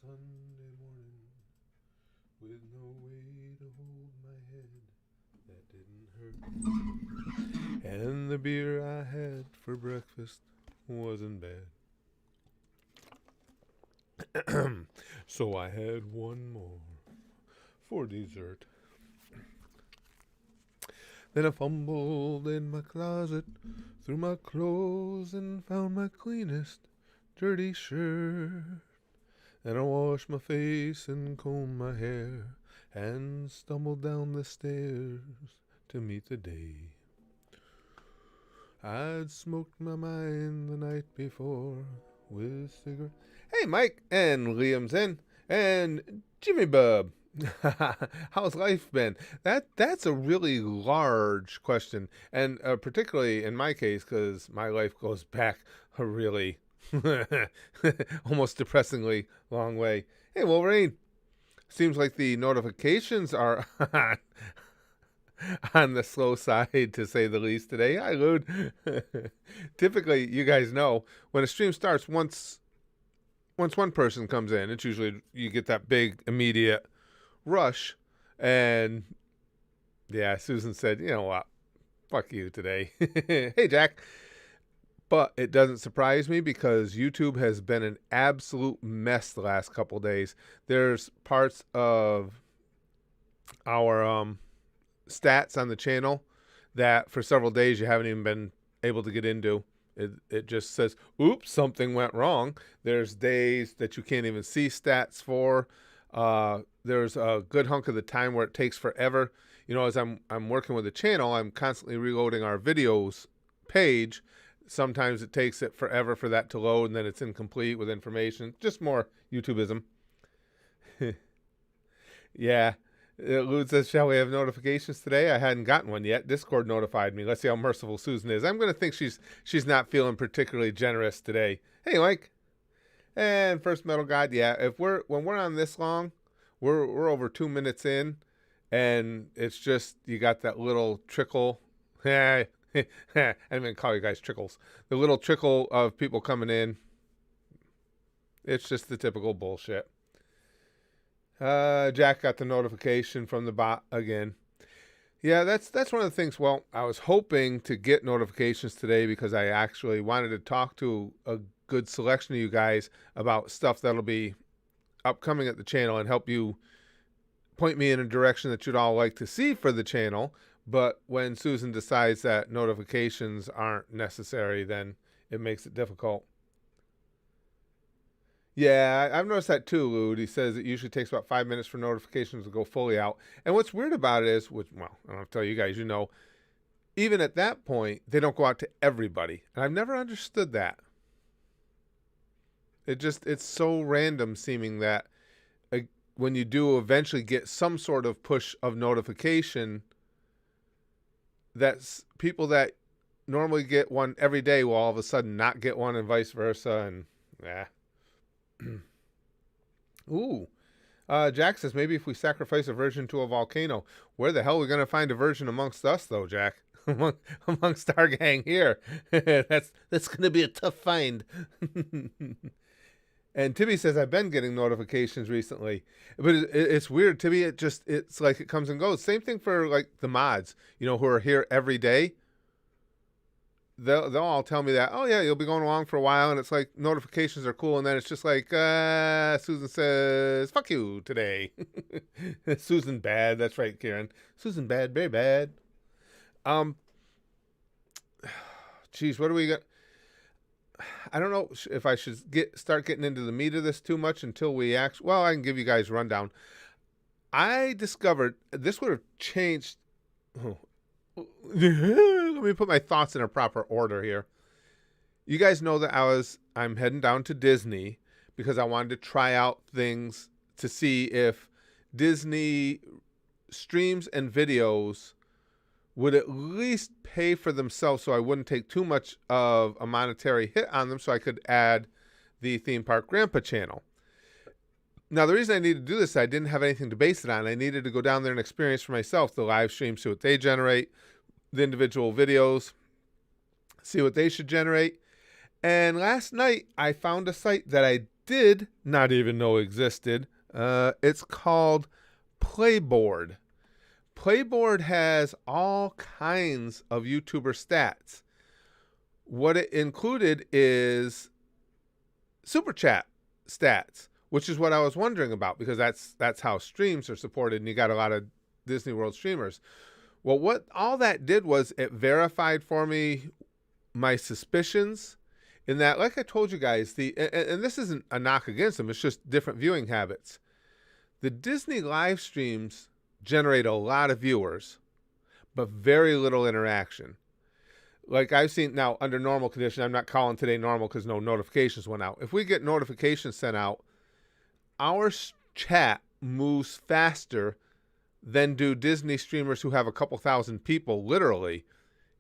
Sunday morning with no way to hold my head that didn't hurt. And the beer I had for breakfast wasn't bad. So I had one more for dessert. Then I fumbled in my closet through my clothes and found my cleanest dirty shirt. And I washed my face and combed my hair and stumbled down the stairs to meet the day. I'd smoked my mind the night before with cigarette. Hey, Mike and Liam's in and Jimmy Bub. How's life been? That's a really large question, and particularly in my case, because my life goes back a really almost depressingly long way. Hey, Wolverine. Seems like the notifications are on the slow side, to say the least, today. Hi, Lude. Typically, you guys know, when a stream starts, once one person comes in, it's usually, you get that big, immediate rush. And, yeah, Susan said, you know what? Fuck you today. Hey, Jack. But it doesn't surprise me because YouTube has been an absolute mess the last couple days. There's parts of our stats on the channel that for several days you haven't even been able to get into. It just says, oops, something went wrong. There's days that you can't even see stats for. There's a good hunk of the time where it takes forever. You know, as I'm working with the channel, I'm constantly reloading our videos page. Sometimes it takes it forever for that to load, and then it's incomplete with information. Just more YouTubeism. Yeah. Lude says, shall we have notifications today? I hadn't gotten one yet. Discord notified me. Let's see how merciful Susan is. I'm going to think she's not feeling particularly generous today. Hey, Mike. And First Metal God, yeah. When we're on this long, we're over 2 minutes in, and it's just, you got that little trickle. I didn't even call you guys trickles. The little trickle of people coming in. It's just the typical bullshit. Jack got the notification from the bot again. Yeah, that's one of the things. Well, I was hoping to get notifications today because I actually wanted to talk to a good selection of you guys about stuff that'll be upcoming at the channel and help you point me in a direction that you'd all like to see for the channel. But when Susan decides that notifications aren't necessary, then it makes it difficult. Yeah, I've noticed that too, Lude. He says it usually takes about 5 minutes for notifications to go fully out. And what's weird about it is, well, I don't have to tell you guys, you know, even at that point, they don't go out to everybody. And I've never understood that. It's so random seeming that when you do eventually get some sort of push of notification, that's people that normally get one every day will all of a sudden not get one, and vice versa. And yeah. Ooh. Jack says, maybe if we sacrifice a virgin to a volcano. Where the hell are we going to find a virgin amongst us, though, Jack? Amongst our gang here. That's going to be a tough find. And Tibby says, I've been getting notifications recently. But it's weird, Tibby. It's like it comes and goes. Same thing for, like, the mods, you know, who are here every day. They'll all tell me that, oh, yeah, you'll be going along for a while. And it's like notifications are cool. And then it's just like, Susan says, fuck you today. Susan bad. That's right, Karen. Susan bad, very bad. Geez, what do we got? I don't know if I should start getting into the meat of this too much until we actually, well, I can give you guys a rundown. I discovered this would have changed. Oh. Let me put my thoughts in a proper order here. You guys know that I'm heading down to Disney because I wanted to try out things to see if Disney streams and videos would at least pay for themselves so I wouldn't take too much of a monetary hit on them, so I could add the Theme Park Grandpa channel. Now, the reason I needed to do this, I didn't have anything to base it on. I needed to go down there and experience for myself the live streams, see what they generate, the individual videos, see what they should generate. And last night, I found a site that I did not even know existed. It's called Playboard. Playboard has all kinds of YouTuber stats. What it included is super chat stats, which is what I was wondering about, because that's how streams are supported, and you got a lot of Disney World streamers. Well, what all that did was it verified for me my suspicions, in that, like I told you guys, and this isn't a knock against them, it's just different viewing habits. The Disney live streams generate a lot of viewers, but very little interaction. Like I've seen now under normal condition, I'm not calling today normal because no notifications went out. If we get notifications sent out, our chat moves faster than do Disney streamers who have a couple thousand people literally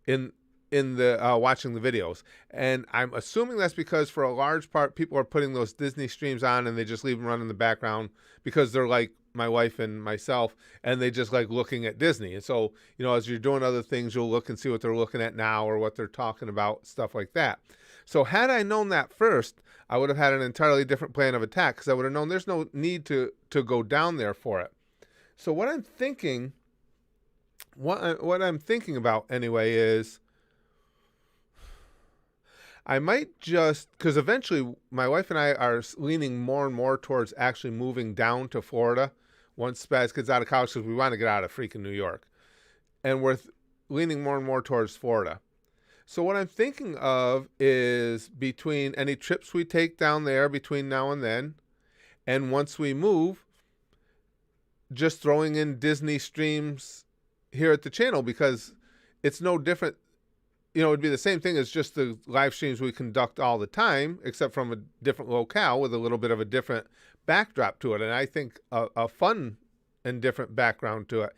in the watching the videos. And I'm assuming that's because for a large part people are putting those Disney streams on and they just leave them running in the background because they're like my wife and myself, and they just like looking at Disney. And so, as you're doing other things, you'll look and see what they're looking at now or what they're talking about, stuff like that. So had I known that first, I would have had an entirely different plan of attack, because I would have known there's no need to go down there for it. So what I'm thinking about anyway is I might just, because eventually my wife and I are leaning more and more towards actually moving down to Florida once Spaz gets out of college, because we want to get out of freaking New York. And we're leaning more and more towards Florida. So what I'm thinking of is, between any trips we take down there between now and then, and once we move, just throwing in Disney streams here at the channel, because it's no different. It'd be the same thing as just the live streams we conduct all the time, except from a different locale with a little bit of a different backdrop to it. And I think a fun and different background to it.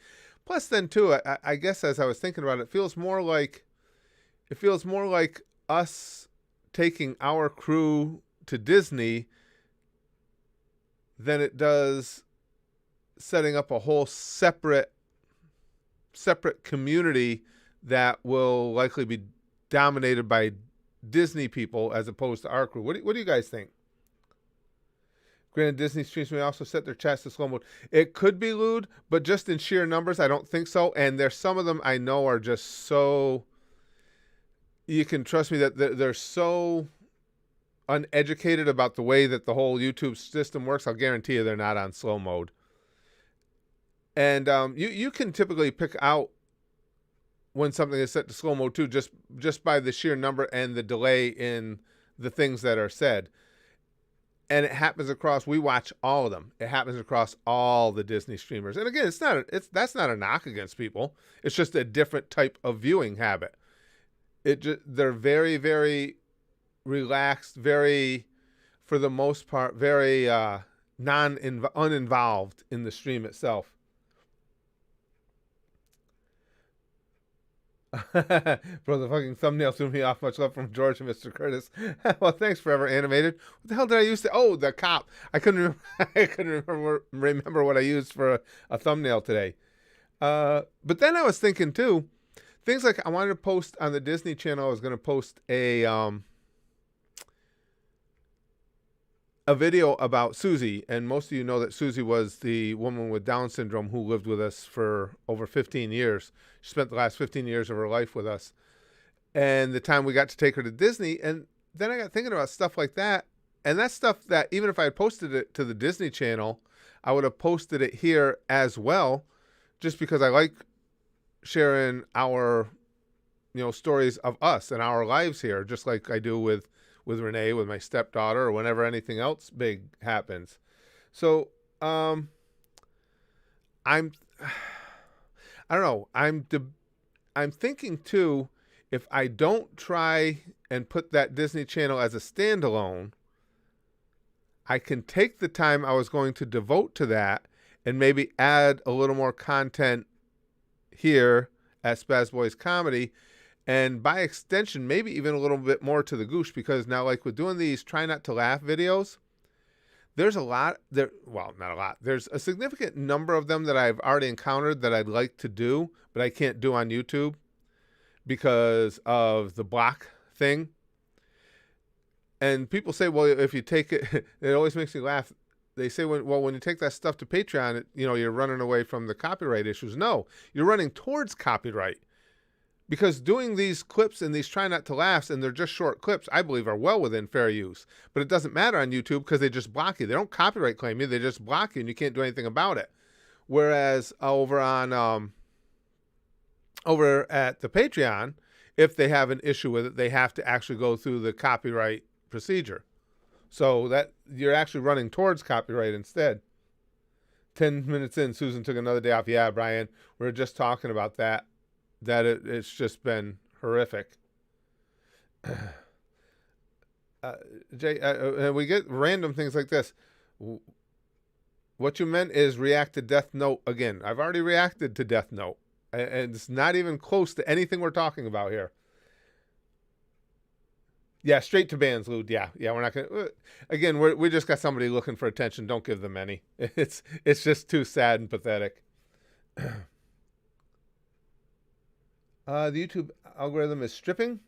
Plus then too, I guess as I was thinking about it, it feels more like us taking our crew to Disney than it does setting up a whole separate community that will likely be dominated by Disney people as opposed to our crew. What do you guys think? Granted, Disney streams may also set their chats to slow mode. It could be lewd, but just in sheer numbers, I don't think so. And there's some of them I know are just so, you can trust me that they're so uneducated about the way that the whole YouTube system works. I'll guarantee you they're not on slow mode. And you can typically pick out when something is set to slow mode too, just by the sheer number and the delay in the things that are said. And it happens across, we watch all of them. It happens across all the Disney streamers. And again, that's not a knock against people. It's just a different type of viewing habit. They're very, very relaxed, very, for the most part, very uninvolved in the stream itself. Bro, the fucking thumbnail threw me off. Much love from George and Mr. Curtis. Well, thanks, Forever Animated. What the hell did I use to? Oh, the cop. I couldn't remember what I used for a thumbnail today. But then I was thinking too, things like I wanted to post on the Disney Channel. I was going to post a video about Susie, and most of you know that Susie was the woman with Down syndrome who lived with us for over 15 years. She spent the last 15 years of her life with us. And the time we got to take her to Disney, and then I got thinking about stuff like that. And that's stuff that even if I had posted it to the Disney Channel, I would have posted it here as well, just because I like sharing our, stories of us and our lives here, just like I do with Renee, with my stepdaughter, or whenever anything else big happens. So, I don't know. I'm thinking too, if I don't try and put that Disney Channel as a standalone, I can take the time I was going to devote to that and maybe add a little more content here at Spaz Boys Comedy, and by extension, maybe even a little bit more to the Goosh, because now, like with doing these try not to laugh videos, there's a lot there. Well, not a lot. There's a significant number of them that I've already encountered that I'd like to do, but I can't do on YouTube because of the block thing. And people say, well, if you take it, it always makes me laugh. They say, when you take that stuff to Patreon, you're running away from the copyright issues. No, you're running towards copyright. Because doing these clips and these try not to laughs, and they're just short clips, I believe are well within fair use. But it doesn't matter on YouTube because they just block you. They don't copyright claim you. They just block you and you can't do anything about it. Whereas over at the Patreon, if they have an issue with it, they have to actually go through the copyright procedure. So that you're actually running towards copyright instead. 10 minutes in, Susan took another day off. Yeah, Brian, we were just talking about that. It's just been horrific. Jay, and we get random things like this. What you meant is react to Death Note again. I've already reacted to Death Note, and it's not even close to anything we're talking about here. Yeah, straight to bans, Lude. Yeah, we're not gonna. Again, we just got somebody looking for attention. Don't give them any. It's just too sad and pathetic. The YouTube algorithm is stripping,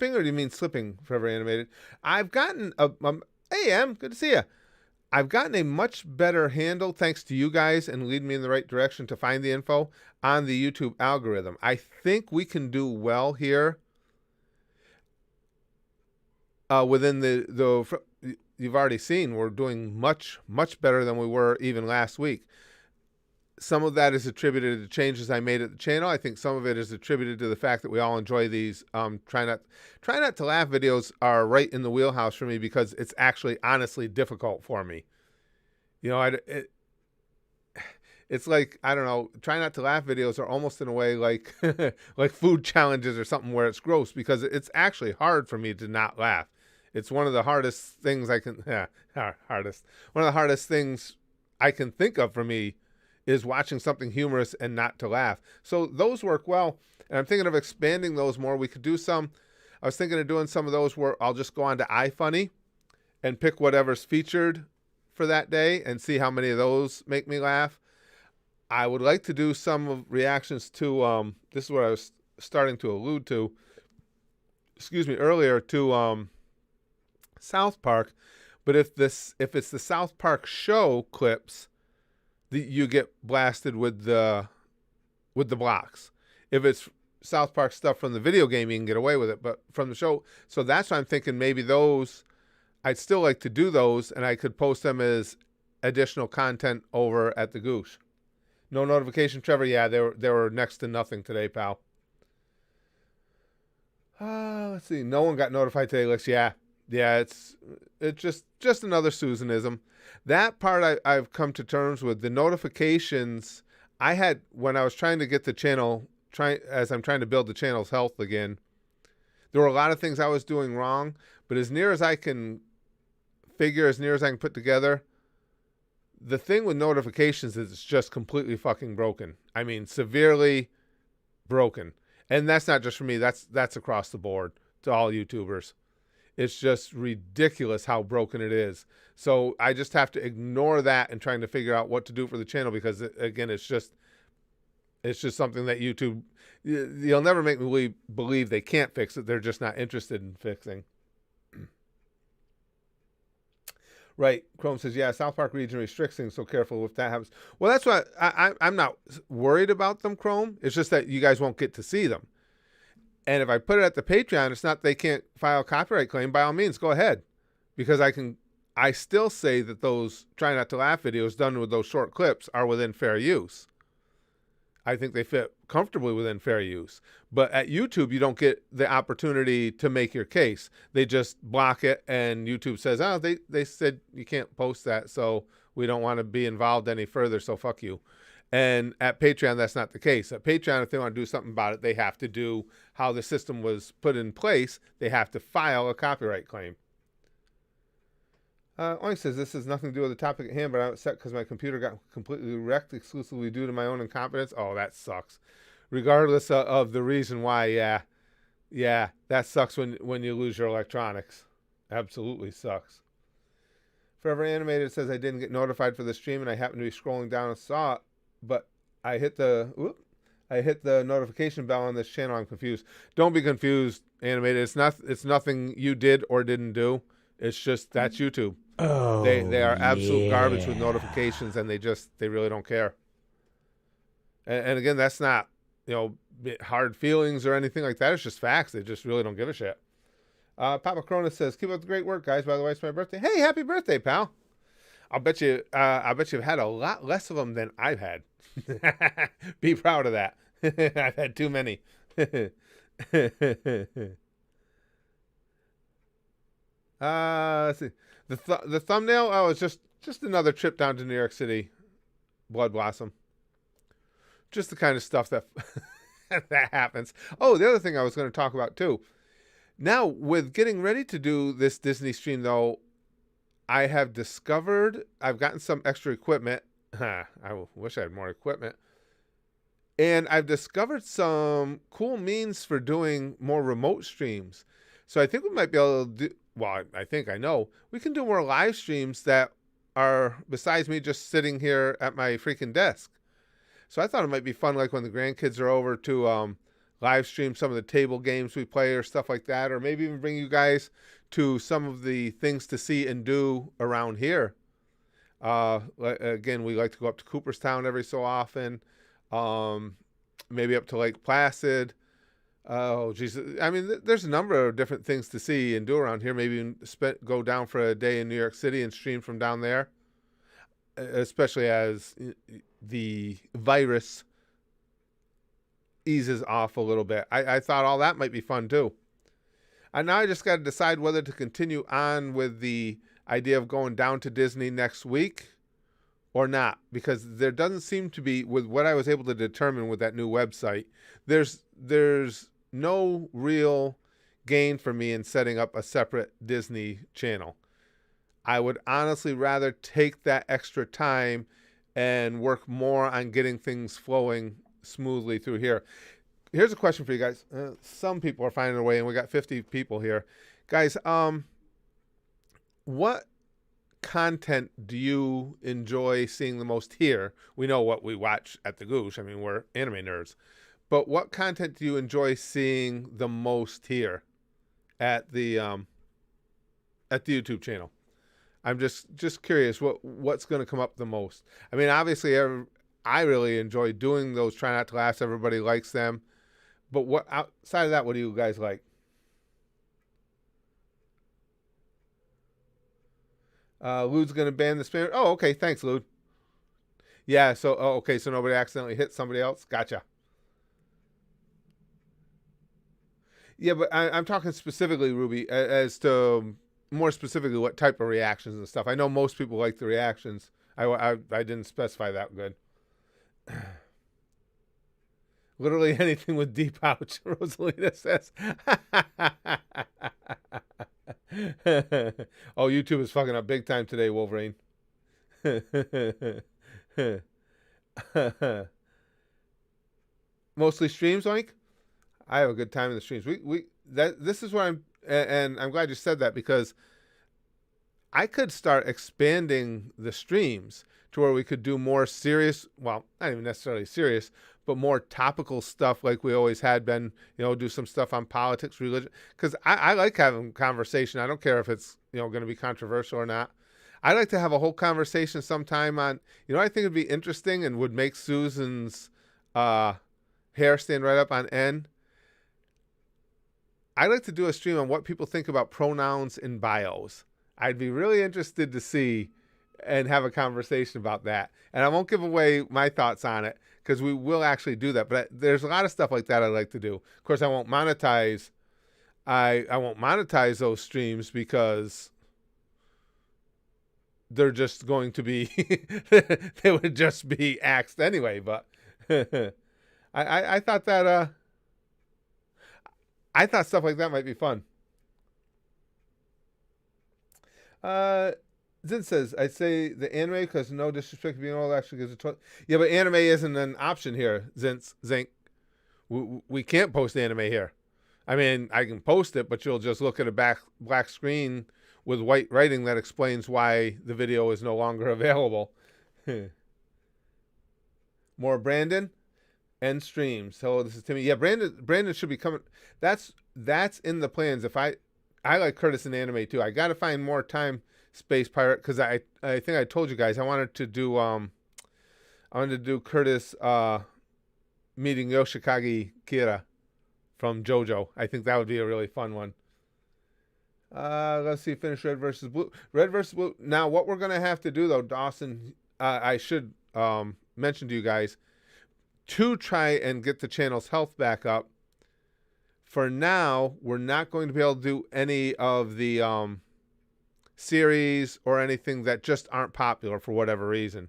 or do you mean slipping? Forever Animated. I've gotten hey, Em, good to see you. I've gotten a much better handle, thanks to you guys and leading me in the right direction to find the info on the YouTube algorithm. I think we can do well here. Within the you've already seen, we're doing much better than we were even last week. Some of that is attributed to changes I made at the channel. I think some of it is attributed to the fact that we all enjoy these try not to laugh videos are right in the wheelhouse for me because it's actually honestly difficult for me. It's like, I don't know, try not to laugh videos are almost in a way like like food challenges or something where it's gross because it's actually hard for me to not laugh. It's one of the hardest things one of the hardest things I can think of for me is watching something humorous and not to laugh. So those work well, and I'm thinking of expanding those more. We could do some, I was thinking of doing some of those where I'll just go on to iFunny and pick whatever's featured for that day and see how many of those make me laugh. I would like to do some of reactions to, this is what I was starting to allude to, earlier, to South Park. But if it's the South Park show clips, you get blasted with the blocks. If it's South Park stuff from the video game, you can get away with it, but from the show. So that's why I'm thinking maybe those, I'd still like to do those, and I could post them as additional content over at the Goosh. No notification, Trevor. Yeah, they were next to nothing today, pal. Let's see. No one got notified today, Lex. Yeah. It's just another Susanism. That part I've come to terms with. The notifications I had when I was trying to get the channel, as I'm trying to build the channel's health again, there were a lot of things I was doing wrong, but as near as I can figure, as near as I can put together, the thing with notifications is it's just completely fucking broken. I mean, severely broken. And that's not just for me. That's across the board to all YouTubers. It's just ridiculous how broken it is. So I just have to ignore that and trying to figure out what to do for the channel because, again, it's just something that YouTube, you'll never make me believe they can't fix it. They're just not interested in fixing. Right. Chrome says, yeah, South Park region restricts things, so careful if that happens. Well, that's why I'm not worried about them, Chrome. It's just that you guys won't get to see them. And if I put it at the Patreon, it's not they can't file a copyright claim. By all means, go ahead. Because I still say that those try not to laugh videos done with those short clips are within fair use. I think they fit comfortably within fair use. But at YouTube, you don't get the opportunity to make your case. They just block it, and YouTube says, oh, they said you can't post that, so we don't want to be involved any further, so fuck you. And at Patreon, that's not the case. At Patreon, if they want to do something about it, they have to do how the system was put in place. They have to file a copyright claim. Oink says, this has nothing to do with the topic at hand, but I'm upset because my computer got completely wrecked exclusively due to my own incompetence. Oh, that sucks. Regardless of the reason why, yeah, that sucks when you lose your electronics. Absolutely sucks. Forever Animated says, I didn't get notified for the stream, and I happened to be scrolling down and saw it, but I hit the notification bell on this channel. I'm confused. Don't be confused, Animated. It's nothing you did or didn't do. It's just that's YouTube. Oh, They are absolute garbage with yeah. notifications, and they really don't care. And again, that's not hard feelings or anything like that. It's just facts. They just really don't give a shit. Papa Corona says, "Keep up the great work, guys. By the way, it's my birthday. Hey, happy birthday, pal! I bet you've had a lot less of them than I've had. Be proud of that. I've had too many." Let's see. The thumbnail. Oh, it's just another trip down to New York City. Blood Blossom. Just the kind of stuff that that happens. Oh, the other thing I was going to talk about too. Now, with getting ready to do this Disney stream, though, I have discovered I've gotten some extra equipment. I wish I had more equipment. And I've discovered some cool means for doing more remote streams. So I think we might be able to do, well, I think I know, we can do more live streams that are besides me just sitting here at my freaking desk. So I thought it might be fun, like when the grandkids are over, to live stream some of the table games we play or stuff like that, or maybe even bring you guys to some of the things to see and do around here. Again, we like to go up to Cooperstown every so often, um, maybe up to Lake Placid. Oh, geez. I mean, there's a number of different things to see and do around here. Maybe even go down for a day in New York City and stream from down there, especially as the virus eases off a little bit. I thought all that might be fun too. And now I just got to decide whether to continue on with the idea of going down to Disney next week or not, because there doesn't seem to be, with what I was able to determine with that new website, there's no real gain for me in setting up a separate Disney channel. I would honestly rather take that extra time and work more on getting things flowing smoothly through here. Here's a question for you guys. Some people are finding their way, and we got 50 people here. Guys, what content do you enjoy seeing the most here? We know what we watch at the Goosh. I mean, we're anime nerds. But what content do you enjoy seeing the most here at the YouTube channel? I'm just curious what's going to come up the most. I mean, obviously, I really enjoy doing those Try Not to Laugh. Everybody likes them. But what outside of that, what do you guys like? Lude's going to ban the spam. Oh, okay. Thanks, Lude. Yeah. So, okay. So nobody accidentally hit somebody else. Gotcha. Yeah, but I'm talking specifically, Ruby, as to more specifically what type of reactions and stuff. I know most people like the reactions. I didn't specify that good. Literally anything with deep ouch, Rosalita says. Oh, YouTube is fucking up big time today, Wolverine. Mostly streams, Mike. I have a good time in the streams. We that this is where and I'm glad you said that, because I could start expanding the streams to where we could do more serious, well, not even necessarily serious, but more topical stuff like we always had been, do some stuff on politics, religion, because I like having conversation. I don't care if it's, going to be controversial or not. I like to have a whole conversation sometime on, I think it'd be interesting and would make Susan's hair stand right up on end. I like to do a stream on what people think about pronouns in bios. I'd be really interested to see and have a conversation about that. And I won't give away my thoughts on it because we will actually do that. But there's a lot of stuff like that I like to do. Of course, I won't monetize. I won't monetize those streams because they're just going to be they would just be axed anyway. But I thought that I thought stuff like that might be fun. Zin says, I'd say the anime because no disrespect to being old actually gives a yeah, but anime isn't an option here, Zink. We can't post anime here. I mean, I can post it, but you'll just look at a black screen with white writing that explains why the video is no longer available. More Brandon and streams. Hello, this is Timmy. Yeah, Brandon should be coming. That's in the plans. If I I like Curtis in anime too. I got to find more time, Space Pirate, because I think I told you guys I wanted to do Curtis meeting Yoshikage Kira from JoJo. I think that would be a really fun one. Let's see. Finish Red versus Blue. Red versus Blue. Now, what we're gonna have to do though, Dawson, I should mention to you guys to try and get the channel's health back up. For now, we're not going to be able to do any of the series or anything that just aren't popular for whatever reason.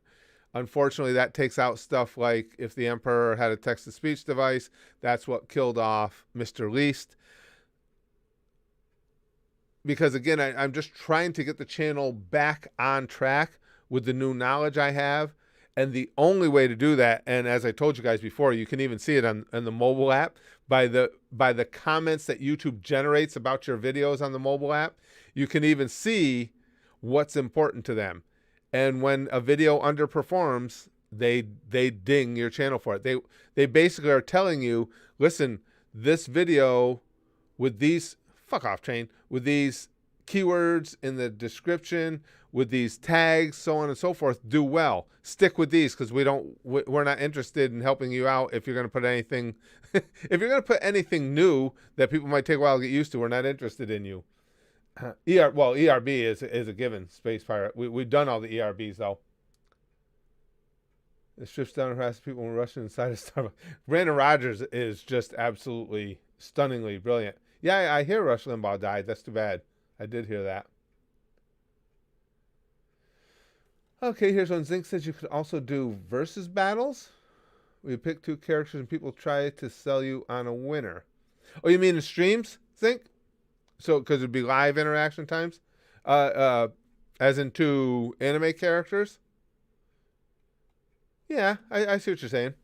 Unfortunately, that takes out stuff like if the Emperor had a text-to-speech device, that's what killed off Mr. Least. Because again, I'm just trying to get the channel back on track with the new knowledge I have. And the only way to do that, and as I told you guys before, you can even see it on the mobile app by the comments that YouTube generates about your videos on the mobile app. You can even see what's important to them. And when a video underperforms, they ding your channel for it. They basically are telling you, listen, this video with these with these keywords in the description, with these tags, so on and so forth, do well. Stick with these because we're not interested in helping you out if you're going to put anything if you're going to put anything new that people might take a while to get used to. We're not interested in you. ERB is a given, Space Pirate. We've done all the ERBs though. It strips down and harasses people when rushing inside of Starbucks. Brandon Rogers is just absolutely stunningly brilliant. Yeah, I hear Rush Limbaugh died. That's too bad. I did hear that. Okay, here's one. Zink says you could also do versus battles. We pick two characters and people try to sell you on a winner. Oh, you mean in streams, Zink? So, because it'd be live interaction times? As in two anime characters? Yeah, I see what you're saying.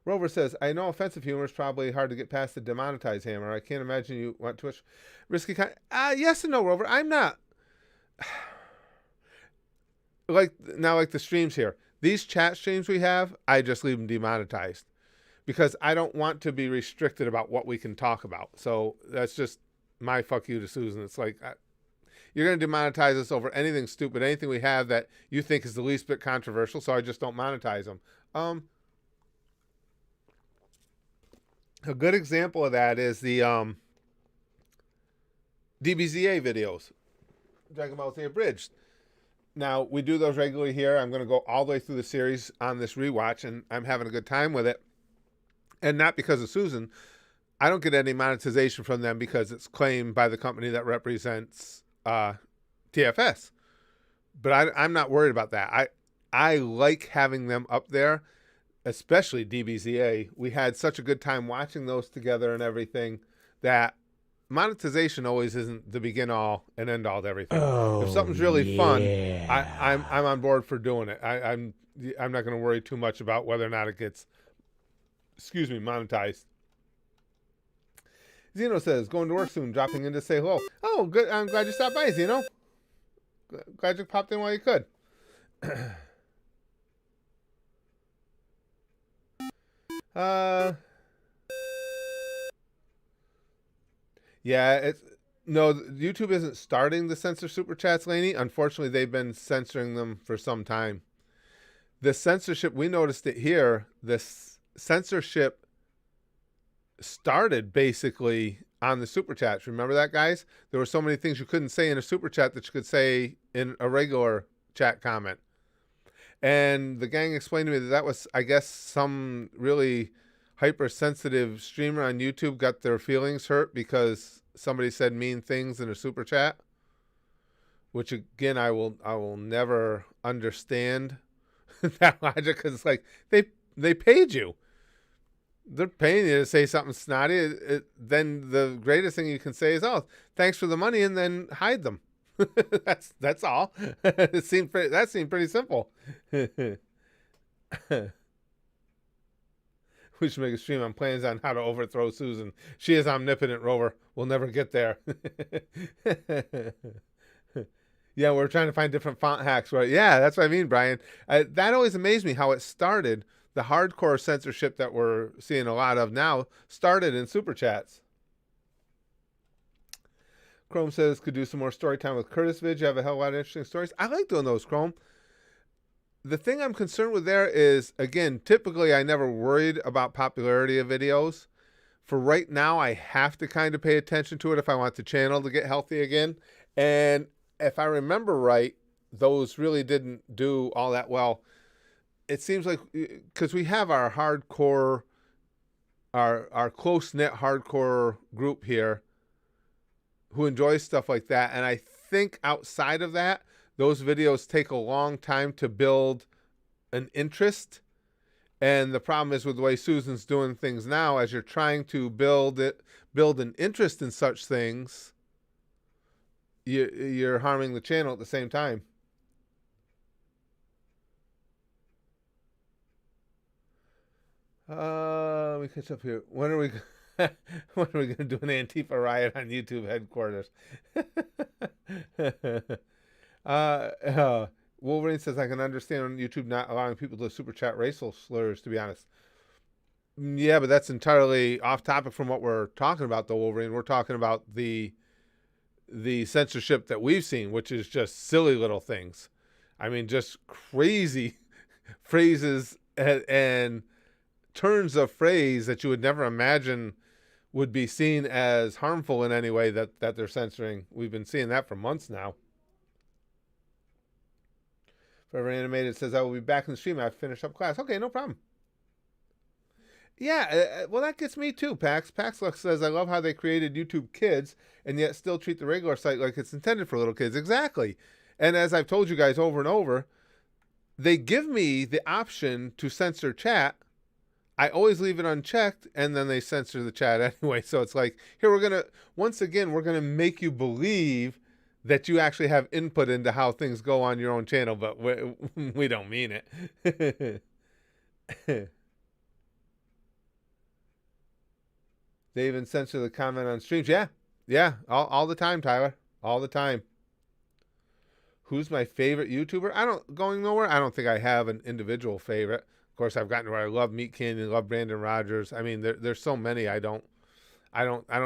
Rover says, I know offensive humor is probably hard to get past the demonetize hammer. I can't imagine you want Twitch. Risky kind. Yes and no, Rover. I'm not. Like the streams here. These chat streams we have, I just leave them demonetized. Because I don't want to be restricted about what we can talk about. So that's just my fuck you to Susan. It's like, you're going to demonetize us over anything stupid, anything we have that you think is the least bit controversial, so I just don't monetize them. A good example of that is the DBZA videos, Dragon Ball Z Abridged. Now, we do those regularly here. I'm going to go all the way through the series on this rewatch, and I'm having a good time with it. And not because of Susan. I don't get any monetization from them because it's claimed by the company that represents TFS. But I'm not worried about that. I like having them up there, especially DBZA. We had such a good time watching those together and everything that monetization always isn't the begin all and end all to everything. If something's really fun, I'm on board for doing it. I'm not going to worry too much about whether or not it gets monetized. Zeno says, going to work soon, dropping in to say hello. Oh, good. I'm glad you stopped by, Zeno. Glad you popped in while you could. Yeah, YouTube isn't starting the censor super chats, Laney. Unfortunately, they've been censoring them for some time. The censorship, we noticed it here, this censorship started basically on the super chats. Remember that, guys? There were so many things you couldn't say in a super chat that you could say in a regular chat comment. And the gang explained to me that was, I guess, some really hypersensitive streamer on YouTube got their feelings hurt because somebody said mean things in a super chat. Which again, I will never understand that logic, because it's like they paid you. They're paying you to say something snotty. Then the greatest thing you can say is, "Oh, thanks for the money," and then hide them. that's all. That seemed pretty simple. We should make a stream on plans on how to overthrow Susan. She is omnipotent, Rover. We'll never get there. Yeah, we're trying to find different font hacks, right? Yeah, that's what I mean, Brian. That always amazed me how it started. The hardcore censorship that we're seeing a lot of now started in super chats. Chrome says could do some more story time with Curtis vid. You have a hell of a lot of interesting stories. I like doing those, Chrome. The thing I'm concerned with there is, again, typically I never worried about popularity of videos. For right now, I have to kind of pay attention to it if I want the channel to get healthy again. And if I remember right, those really didn't do all that well. It seems like, because we have our hardcore, our close-knit hardcore group here who enjoys stuff like that. And I think outside of that, those videos take a long time to build an interest. And the problem is with the way Susan's doing things now, as you're trying to build an interest in such things, you're harming the channel at the same time. Let me catch up here. When are we going to do an Antifa riot on YouTube headquarters? Wolverine says, I can understand on YouTube not allowing people to super chat racial slurs, to be honest. Yeah, but that's entirely off topic from what we're talking about, though, Wolverine. We're talking about the censorship that we've seen, which is just silly little things. I mean, just crazy phrases and turns of phrase that you would never imagine would be seen as harmful in any way that they're censoring. We've been seeing that for months now. Forever Animated says, I will be back in the stream after I finish up class. Okay, no problem. Yeah, well, that gets me too, Pax. Paxlux says, I love how they created YouTube Kids and yet still treat the regular site like it's intended for little kids. Exactly. And as I've told you guys over and over, they give me the option to censor chat. I always leave it unchecked, and then they censor the chat anyway. So it's like, here, once again, we're going to make you believe that you actually have input into how things go on your own channel, but we don't mean it. They even censor the comment on streams. Yeah, all the time, Tyler. All the time. Who's my favorite YouTuber? Going nowhere. I don't think I have an individual favorite. Of course, I've gotten to where I love Meat Canyon, love Brandon Rogers. I mean, there's so many. I don't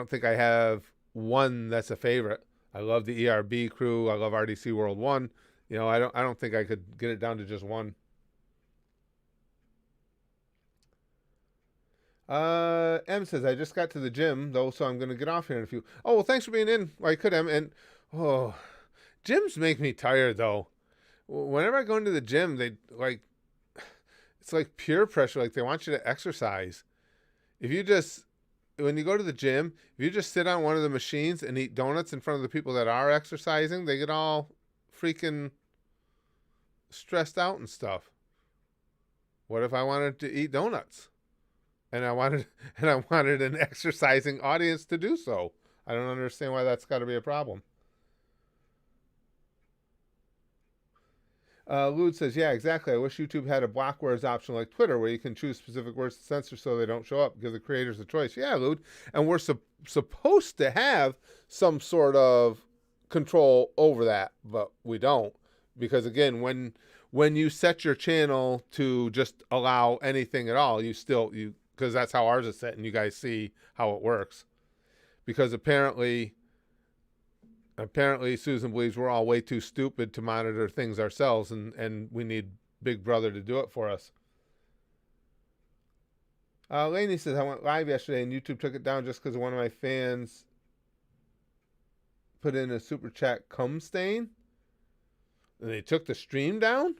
think I have one that's a favorite. I love the ERB crew. I love RDC World 1. You know, I don't think I could get it down to just one. M says, I just got to the gym, though, so I'm going to get off here in a few. Oh, well, thanks for being in. Well, I could, M. And, gyms make me tired, though. Whenever I go into the gym, it's like peer pressure. Like, they want you to exercise. When you go to the gym, if you just sit on one of the machines and eat donuts in front of the people that are exercising, they get all freaking stressed out and stuff. What if I wanted to eat donuts? And I wanted an exercising audience to do so. I don't understand why that's got to be a problem. Lude says, yeah, exactly. I wish YouTube had a block words option like Twitter where you can choose specific words to censor so they don't show up. Give the creators a choice. Yeah, Lude. And we're supposed to have some sort of control over that, but we don't. Because, again, when you set your channel to just allow anything at all, because that's how ours is set, and you guys see how it works. Because apparently Susan believes we're all way too stupid to monitor things ourselves, and we need Big Brother to do it for us. Lainey says, I went live yesterday, and YouTube took it down just because one of my fans put in a super chat cum stain. And they took the stream down?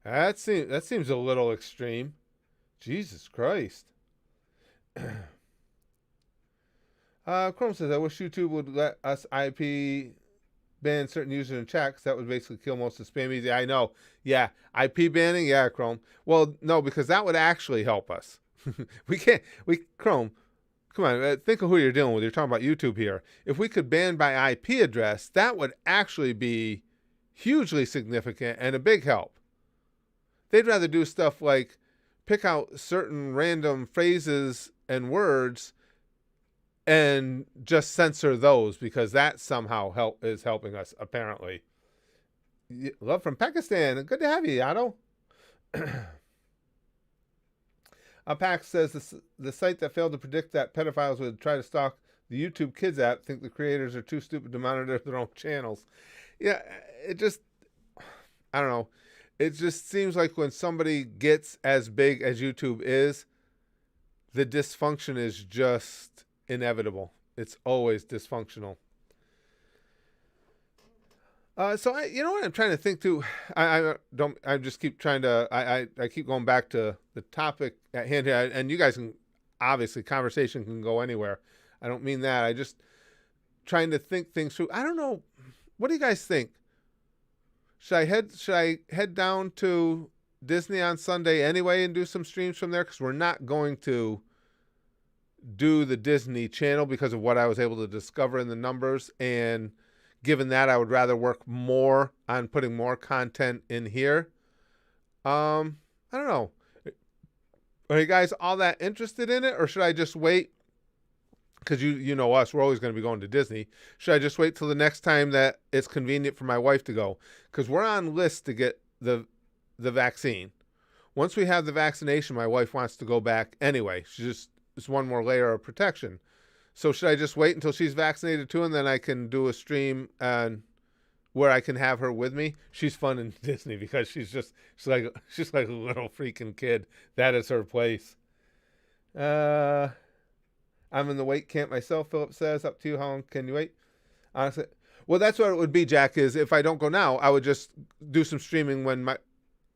That seems a little extreme. Jesus Christ. Chrome says, I wish YouTube would let us IP ban certain users in chat, because that would basically kill most of spam easy. I know. Yeah. IP banning? Yeah, Chrome. Well, no, because that would actually help us. Chrome, come on, think of who you're dealing with. You're talking about YouTube here. If we could ban by IP address, that would actually be hugely significant and a big help. They'd rather do stuff like pick out certain random phrases and words and just censor those, because that somehow is helping us, apparently. Love from Pakistan. Good to have you, Otto. Pax says the site that failed to predict that pedophiles would try to stalk The YouTube Kids app think the creators are too stupid to monitor their own channels. Yeah, it just, I don't know. It just seems like when somebody gets as big as YouTube is, the dysfunction is just inevitable. It's always dysfunctional. So you know what I'm trying to think too. I don't. I just keep trying to. I keep going back to the topic at hand here, and you guys can obviously conversation can go anywhere. I don't mean that. I just trying to think things through. I don't know. What do you guys think? Should I head down to Disney on Sunday anyway and do some streams from there? Because we're not going to do the Disney Channel because of what I was able to discover in the numbers, and given that, I would rather work more on putting more content in here. I don't know. Are you guys all that interested in it, or should I just wait? Because you know us, we're always going to be going to Disney. Should I just wait till the next time that it's convenient for my wife to go? Because we're on list to get the vaccine. Once we have the vaccination, my wife wants to go back anyway. It's one more layer of protection. So should I just wait until she's vaccinated too, and then I can do a stream where I can have her with me? She's fun in Disney because she's like a little freaking kid. That is her place. I'm in the wait camp myself, Philip says. Up to you. How long can you wait? Honestly, well, that's what it would be, Jack, is if I don't go now, I would just do some streaming when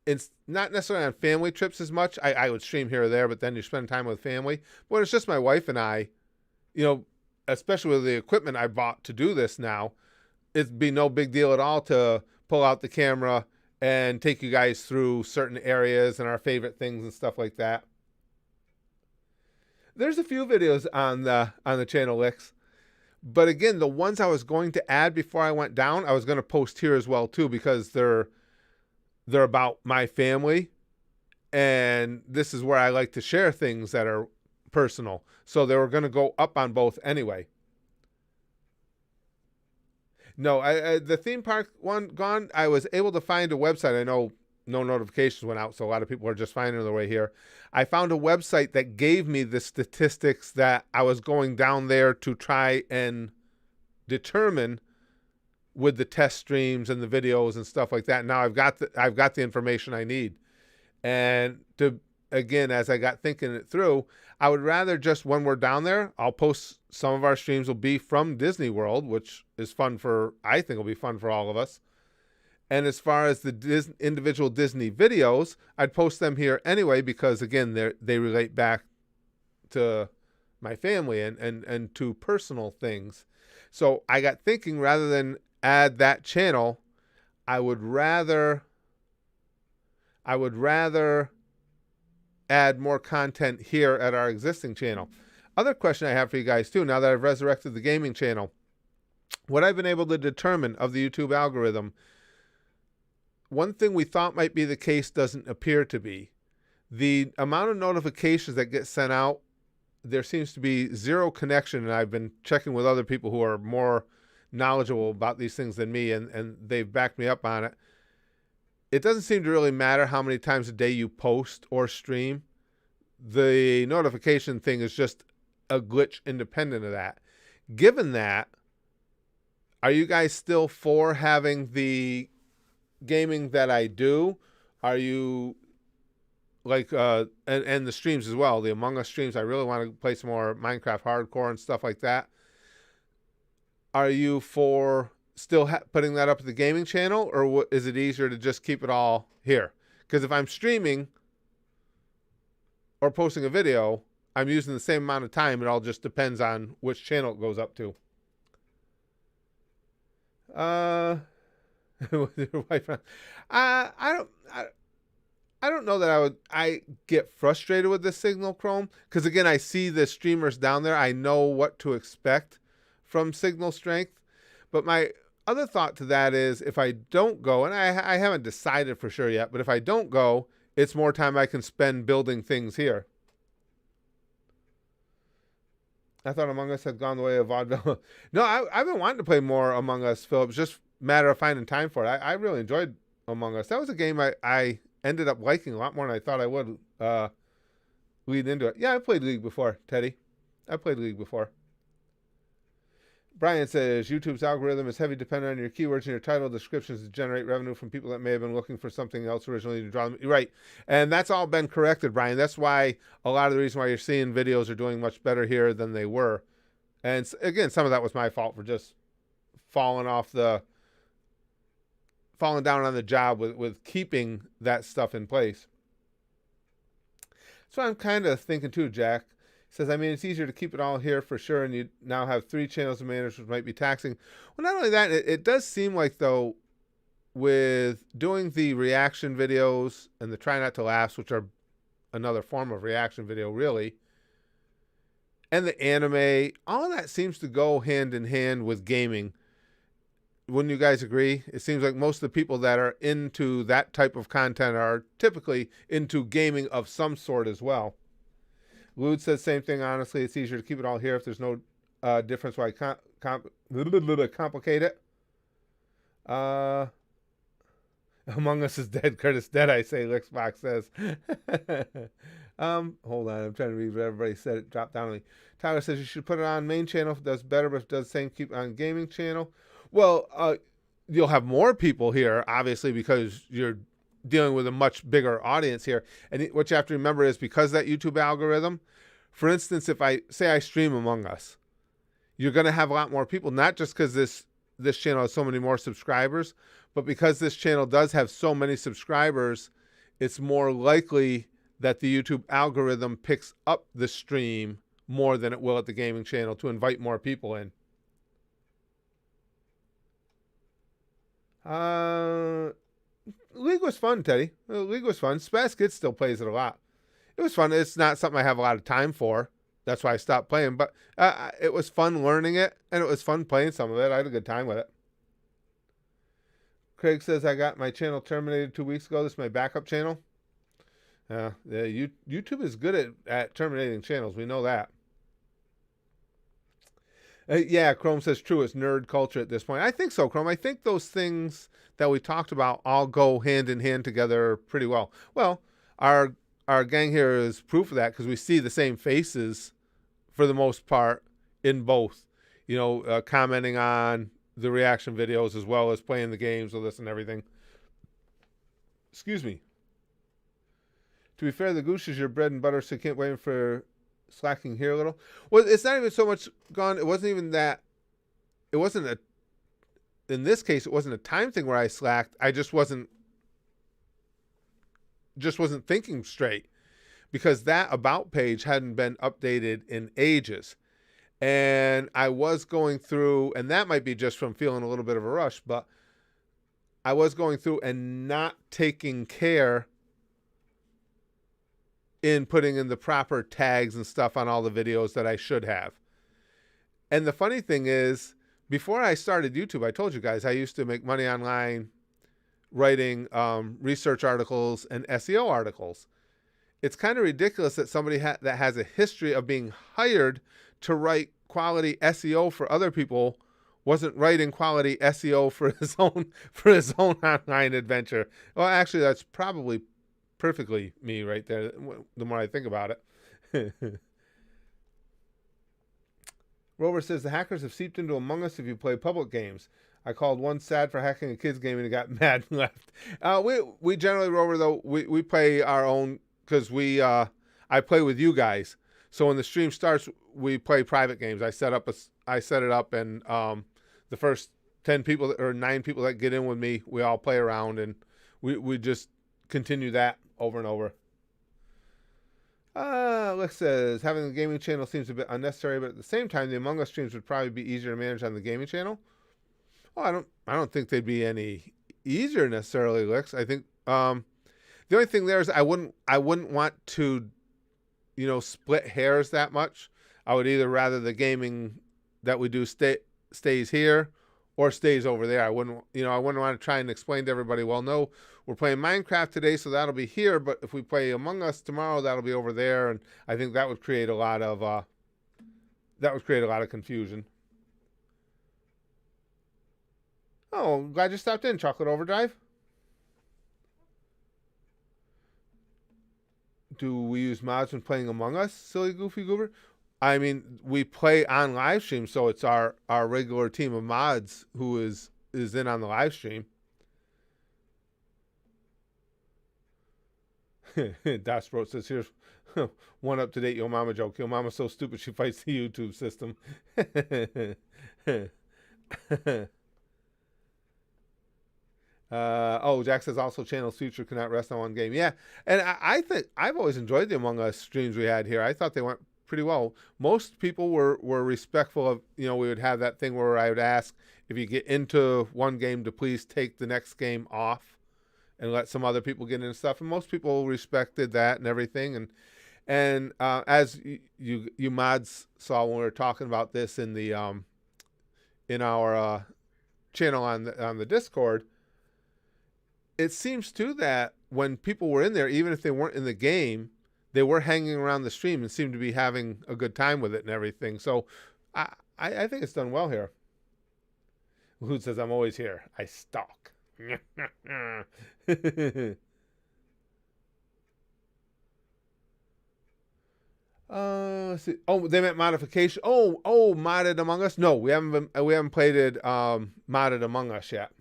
it's not necessarily on family trips as much. I would stream here or there, but then you spend time with family. But when it's just my wife and I, you know, especially with the equipment I bought to do this now, it'd be no big deal at all to pull out the camera and take you guys through certain areas and our favorite things and stuff like that. There's a few videos on the channel, Licks. But again, the ones I was going to add before I went down, I was going to post here as well too, because they're about my family, and this is where I like to share things that are personal. So they were going to go up on both anyway. No, the theme park one gone. I was able to find a website. I know no notifications went out, so a lot of people are just finding their way here. I found a website that gave me the statistics that I was going down there to try and determine with the test streams and the videos and stuff like that. Now I've got the information I need. And again, as I got thinking it through, I would rather just, when we're down there, I'll post some of our streams will be from Disney World, which is I think will be fun for all of us. And as far as the individual Disney videos, I'd post them here anyway, because again, they relate back to my family and to personal things. So I got thinking, rather than add that channel, I would rather add more content here at our existing channel. Other question I have for you guys too, now that I've resurrected the gaming channel, what I've been able to determine of the YouTube algorithm, one thing we thought might be the case doesn't appear to be. The amount of notifications that get sent out, there seems to be zero connection, and I've been checking with other people who are more knowledgeable about these things than me, and they've backed me up on it. It doesn't seem to really matter how many times a day you post or stream. The notification thing is just a glitch independent of that. Given that, are you guys still for having the gaming that I do? Are you like and the streams as well, the Among Us streams? I really want to play some more Minecraft hardcore and stuff like that. Are you for still putting that up at the gaming channel, or is it easier to just keep it all here? Because if I'm streaming or posting a video, I'm using the same amount of time. It all just depends on which channel it goes up to. I don't know that I get frustrated with this Signal Chrome, because again, I see the streamers down there. I know what to expect from signal strength. But my other thought to that is, if I don't go, and I haven't decided for sure yet, but if I don't go, it's more time I can spend building things here. I thought Among Us had gone the way of vaudeville. No, I've been wanting to play more Among Us, Philip. It's just a matter of finding time for it. I really enjoyed Among Us. That was a game I ended up liking a lot more than I thought I would lead into it. Yeah, I played League before, Teddy. I played League before. Brian says YouTube's algorithm is heavy dependent on your keywords and your title descriptions to generate revenue from people that may have been looking for something else originally to draw them. Right. And that's all been corrected, Brian. That's why a lot of the reason why you're seeing videos are doing much better here than they were. And again, some of that was my fault for just falling down on the job with keeping that stuff in place. So I'm kind of thinking too, Jack. Says, I mean, it's easier to keep it all here for sure, and you now have 3 channels to manage, which might be taxing. Well, not only that, it does seem like, though, with doing the reaction videos and the try not to laughs, which are another form of reaction video, really, and the anime, all that seems to go hand in hand with gaming. Wouldn't you guys agree? It seems like most of the people that are into that type of content are typically into gaming of some sort as well. Lude says same thing. Honestly, it's easier to keep it all here if there's no difference. Why complicate it? Among Us is dead. Curtis dead. I say. Lixbox says. Hold on. I'm trying to read what everybody said. It dropped down on me. Tyler says you should put it on main channel if it does better, but if it does the same, keep it on gaming channel. Well, you'll have more people here, obviously, because you're dealing with a much bigger audience here. And what you have to remember is because that YouTube algorithm, for instance, if I say I stream Among Us, you're going to have a lot more people, not just because this channel has so many more subscribers, but because this channel does have so many subscribers, it's more likely that the YouTube algorithm picks up the stream more than it will at the gaming channel to invite more people in. League was fun, Teddy. League was fun. Spaz Kid still plays it a lot. It was fun. It's not something I have a lot of time for. That's why I stopped playing. But it was fun learning it, and it was fun playing some of it. I had a good time with it. Craig says, I got my channel terminated 2 weeks ago. This is my backup channel. YouTube is good at terminating channels. We know that. Yeah, Chrome says true. It's nerd culture at this point. I think so, Chrome. I think those things that we talked about all go hand in hand together pretty well. Well, our gang here is proof of that because we see the same faces for the most part in both. Commenting on the reaction videos as well as playing the games with us and everything. Excuse me. To be fair, the goose is your bread and butter, so you can't wait for slacking here a little. Well, it's not even so much gone. It wasn't even that. It wasn't in this case, it wasn't a time thing where I slacked. I just wasn't thinking straight because that about page hadn't been updated in ages. And I was going through, and that might be just from feeling a little bit of a rush, but I was going through and not taking care in putting in the proper tags and stuff on all the videos that I should have. And the funny thing is, before I started YouTube, I told you guys I used to make money online writing research articles and SEO articles. It's kind of ridiculous that somebody that has a history of being hired to write quality SEO for other people wasn't writing quality SEO for his own online adventure. Well, actually, that's probably perfectly me right there, the more I think about it. Rover says, the hackers have seeped into Among Us if you play public games. I called one sad for hacking a kid's game and he got mad and left. We generally, Rover, though, we play our own because I play with you guys. So when the stream starts, we play private games. I set it up, and the first 10 people or 9 people that get in with me, we all play around, and we just continue that over and over. Lex says, having the gaming channel seems a bit unnecessary, but at the same time, the Among Us streams would probably be easier to manage on the gaming channel. Well, I don't think they'd be any easier necessarily, Lex. I think the only thing there is I wouldn't want to, split hairs that much. I would either rather the gaming that we do stays here or stays over there. I wouldn't want to try and explain to everybody, well, no, we're playing Minecraft today, so that'll be here, but if we play Among Us tomorrow, that'll be over there, and I think that would create a lot of confusion. Oh, glad you stopped in, Chocolate Overdrive. Do we use mods when playing Among Us, silly goofy goober? I mean, we play on live stream, so it's our regular team of mods who is in on the live stream. Dashbro says, here's one up to date Yo Mama joke. Yo Mama's so stupid she fights the YouTube system. Jack says also channel's future cannot rest on one game. Yeah, and I think I've always enjoyed the Among Us streams we had here. I thought they went pretty well. Most people were respectful of, we would have that thing where I would ask if you get into one game to please take the next game off and let some other people get into stuff. And most people respected that and everything. And as you mods saw when we were talking about this in the in our channel on the Discord, it seems too that when people were in there, even if they weren't in the game, they were hanging around the stream and seemed to be having a good time with it and everything. So I think it's done well here. Lude says, I'm always here. I stalk. Let's see. Oh, they meant modification. Oh, modded Among Us. No, we haven't played it modded Among Us yet.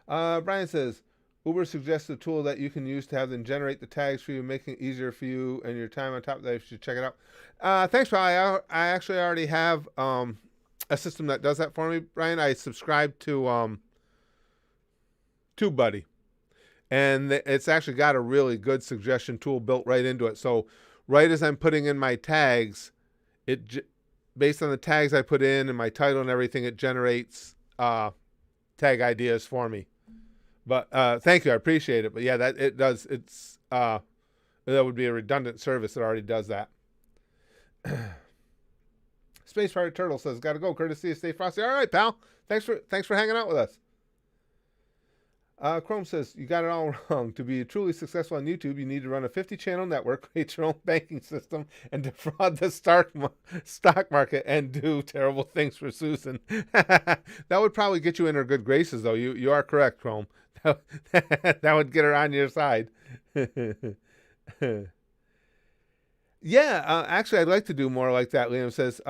Brian says, Uber suggests a tool that you can use to have them generate the tags for you, making it easier for you and your time on top of that. You should check it out. Thanks, Brian. I actually already have a system that does that for me, Brian. I subscribe to TubeBuddy, and it's actually got a really good suggestion tool built right into it. So right as I'm putting in my tags, based on the tags I put in and my title and everything, it generates tag ideas for me. But thank you, I appreciate it. But yeah, that it does. It's that would be a redundant service that already does that. Space Pirate Turtle says, "Got to go. Courtesy of Stay Frosty." All right, pal. Thanks for hanging out with us. Chrome says, you got it all wrong. To be truly successful on YouTube, you need to run a 50-channel network, create your own banking system, and defraud the stock market and do terrible things for Susan. That would probably get you in her good graces, though. You are correct, Chrome. That would get her on your side. Yeah, actually, I'd like to do more like that, Liam says.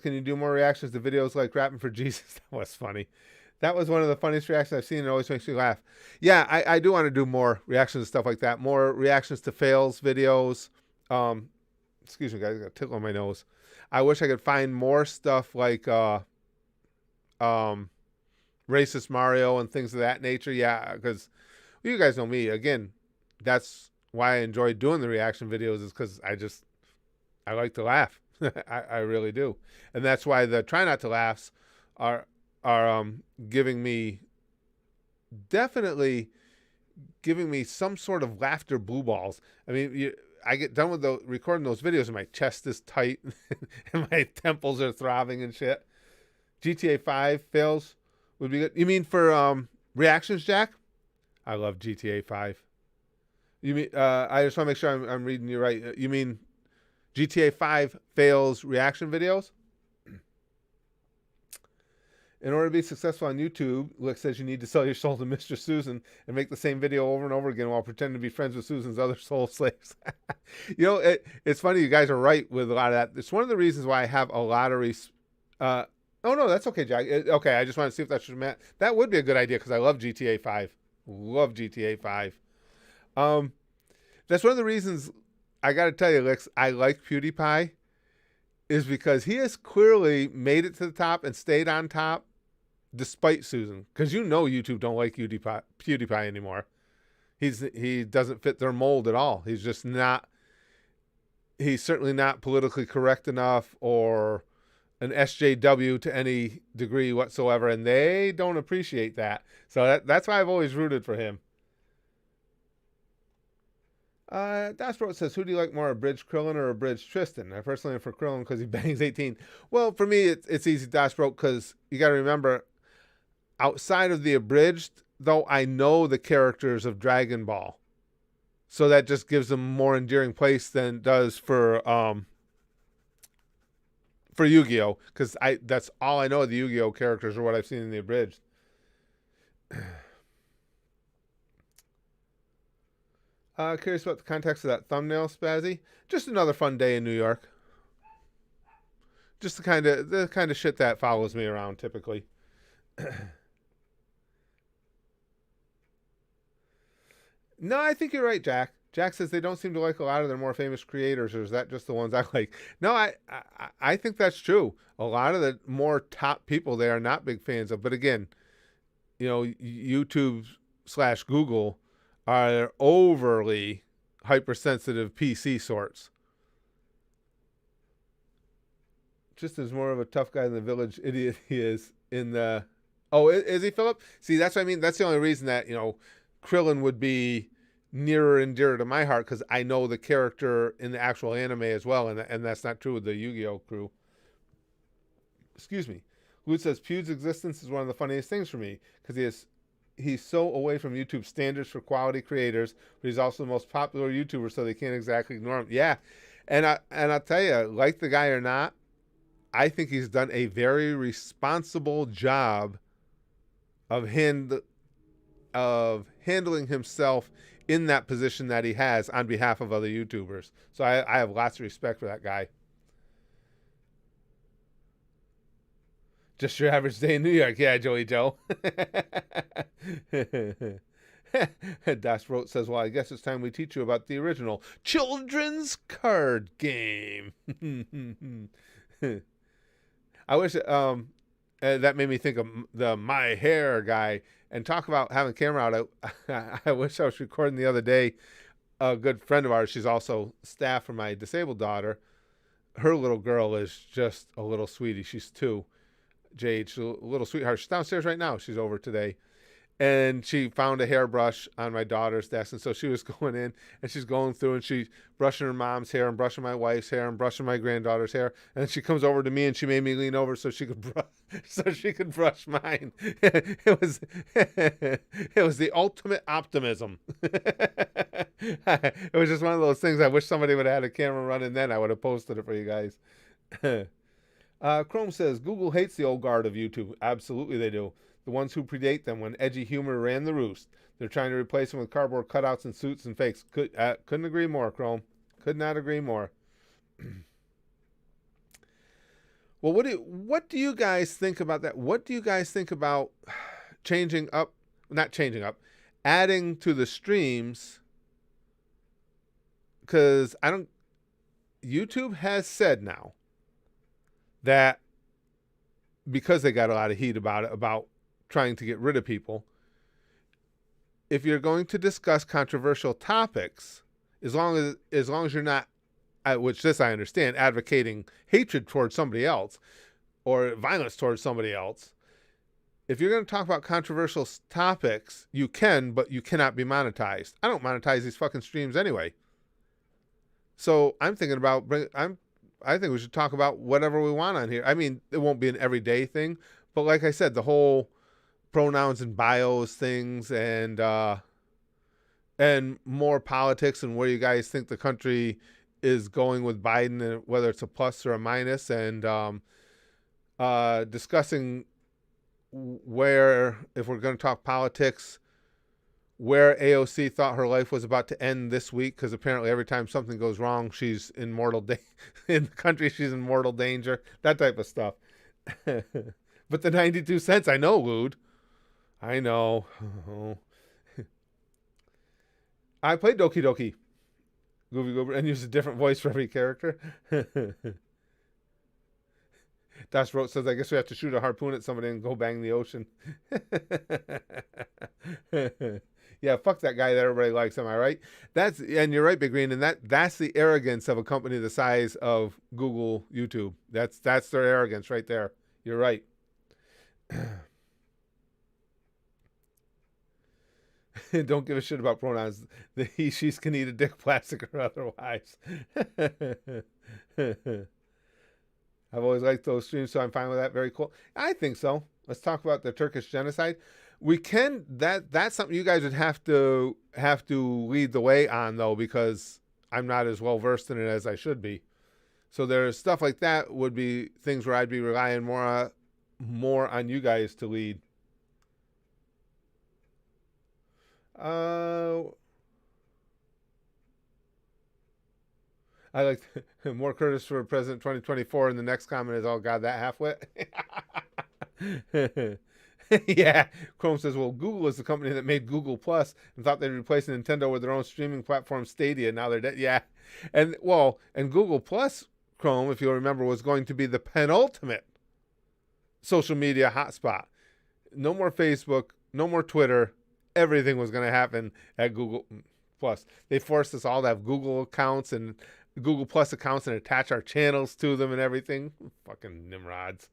Can you do more reactions to videos like Rapping for Jesus? That was funny. That was one of the funniest reactions I've seen. It always makes me laugh. Yeah, I do want to do more reactions to stuff like that. More reactions to fails videos. Excuse me, guys. I got a tickle on my nose. I wish I could find more stuff like racist Mario and things of that nature. Yeah, because you guys know me. Again, that's why I enjoy doing the reaction videos, is because I like to laugh. I really do. And that's why the try not to laughs are definitely giving me some sort of laughter blue balls. I mean, I get done with recording those videos and my chest is tight and my temples are throbbing and shit. GTA 5 fails would be good. You mean for reactions, Jack? I love GTA 5. You mean I just want to make sure I'm reading you right. You mean GTA 5 fails reaction videos? In order to be successful on YouTube, Lick says you need to sell your soul to Mr. Susan and make the same video over and over again while pretending to be friends with Susan's other soul slaves. It's funny. You guys are right with a lot of that. It's one of the reasons why I have a lot of oh, no, that's okay, Jack. Okay, I just want to see if that's what you meant. That would be a good idea because I love GTA 5. Love GTA 5. That's one of the reasons I got to tell you, Licks, I like PewDiePie, is because he has clearly made it to the top and stayed on top despite Susan. Because YouTube don't like PewDiePie anymore. He doesn't fit their mold at all. He's certainly not politically correct enough or an SJW to any degree whatsoever, and they don't appreciate that. So that's why I've always rooted for him. Dashbro says, who do you like more, Abridged Krillin or Abridged Tristan? I personally am for Krillin because he bangs 18. Well, for me, it's easy, Dashbro, because you got to remember, outside of the Abridged, though, I know the characters of Dragon Ball. So that just gives them more endearing place than it does for Yu-Gi-Oh! Because that's all I know of the Yu-Gi-Oh! Characters or what I've seen in the Abridged. Curious about the context of that thumbnail, Spazzy. Just another fun day in New York. Just the kind of shit that follows me around typically. No, I think you're right, Jack. Jack says they don't seem to like a lot of their more famous creators, or is that just the ones I like? No, I think that's true. A lot of the more top people they are not big fans of. But again, YouTube slash Google are overly hypersensitive PC sorts. Just as more of a tough guy than the village idiot he is in the. Oh, is he, Philip? See, that's what I mean. That's the only reason that Krillin would be nearer and dearer to my heart, because I know the character in the actual anime as well, and that's not true with the Yu-Gi-Oh crew. Excuse me. Lute says Pew's existence is one of the funniest things for me because he's so away from YouTube standards for quality creators, but he's also the most popular YouTuber, so they can't exactly ignore him. Yeah, and I'll tell you, like the guy or not, I think he's done a very responsible job of handling himself in that position that he has on behalf of other YouTubers. So I have lots of respect for that guy. Just your average day in New York. Yeah, Joey Joe. Das Wrote says, well, I guess it's time we teach you about the original children's card game. I wish that made me think of the My Hair guy. And talk about having camera out. I wish I was recording the other day. A good friend of ours, she's also staff for my disabled daughter. Her little girl is just a little sweetie. She's 2. Jade, she's a little sweetheart. She's downstairs right now. She's over today. And she found a hairbrush on my daughter's desk. And so she was going in and she's going through and she's brushing her mom's hair and brushing my wife's hair and brushing my granddaughter's hair. And then she comes over to me and she made me lean over so she could brush mine. It was the ultimate optimism. It was just one of those things. I wish somebody would have had a camera running then. I would have posted it for you guys. Chrome says, Google hates the old guard of YouTube. Absolutely they do. The ones who predate them when edgy humor ran the roost. They're trying to replace them with cardboard cutouts and suits and fakes. Couldn't agree more, Chrome. Could not agree more. Well, what do you guys think about that? What do you guys think about adding to the streams? Because YouTube has said now that because they got a lot of heat about it, about trying to get rid of people, if you're going to discuss controversial topics, as long as you're not, which this I understand, advocating hatred towards somebody else or violence towards somebody else, if you're going to talk about controversial topics, you can, but you cannot be monetized. I don't monetize these fucking streams anyway. So I'm thinking about I think we should talk about whatever we want on here. I mean, it won't be an everyday thing, but like I said, the whole pronouns and bios things and more politics and where you guys think the country is going with Biden and whether it's a plus or a minus, and discussing where, if we're going to talk politics, where AOC thought her life was about to end this week, because apparently every time something goes wrong, she's in in the country, she's in mortal danger, that type of stuff. But the 92 cents, I know, Lude. I know. Oh. I played Doki Doki Goofy Goober and used a different voice for every character. Dash Wrote says, I guess we have to shoot a harpoon at somebody and go bang the ocean. Yeah, fuck that guy that everybody likes, am I right? And you're right, Big Green, and that's the arrogance of a company the size of Google, YouTube. That's their arrogance right there. You're right. Don't give a shit about pronouns. The he, she's can eat a dick, plastic or otherwise. I've always liked those streams, so I'm fine with that. Very cool. I think so. Let's talk about the Turkish genocide. We can that's something you guys would have to lead the way on, though, because I'm not as well versed in it as I should be. So there's stuff like that would be things where I'd be relying more on you guys to lead. I like more Curtis for President 2024, and the next comment is, "Oh God, that half-wit." Yeah, Chrome says, "Well, Google is the company that made Google Plus and thought they'd replace Nintendo with their own streaming platform, Stadia. Now they're dead." Yeah, and Google Plus, Chrome, if you'll remember, was going to be the penultimate social media hotspot. No more Facebook, no more Twitter. Everything was going to happen at Google Plus. They forced us all to have Google accounts and Google Plus accounts and attach our channels to them and everything. Fucking nimrods.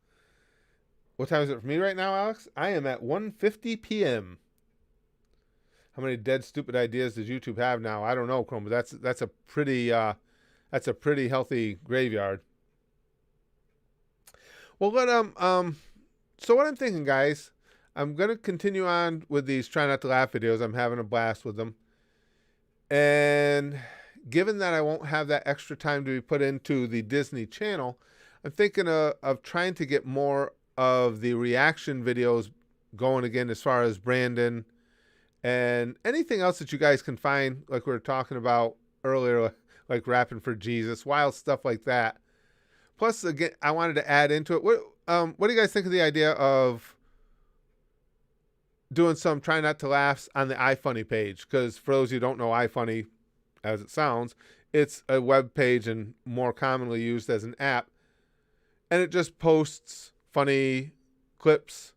What time is it for me right now, Alex? I am at 1:50 p.m. How many dead stupid ideas does YouTube have now? I don't know, Chrome, but that's a pretty healthy graveyard. Well, so what I'm thinking, guys, I'm gonna continue on with these try not to laugh videos. I'm having a blast with them, and given that I won't have that extra time to be put into the Disney channel, I'm thinking of trying to get more of the reaction videos going again, as far as Brandon and anything else that you guys can find, like we were talking about earlier, like rapping for Jesus, wild stuff like that. Plus, again, I wanted to add into it. What do you guys think of the idea of doing some try not to laughs on the iFunny page? Because for those who don't know, iFunny, as it sounds, it's a web page and more commonly used as an app, and it just posts funny clips,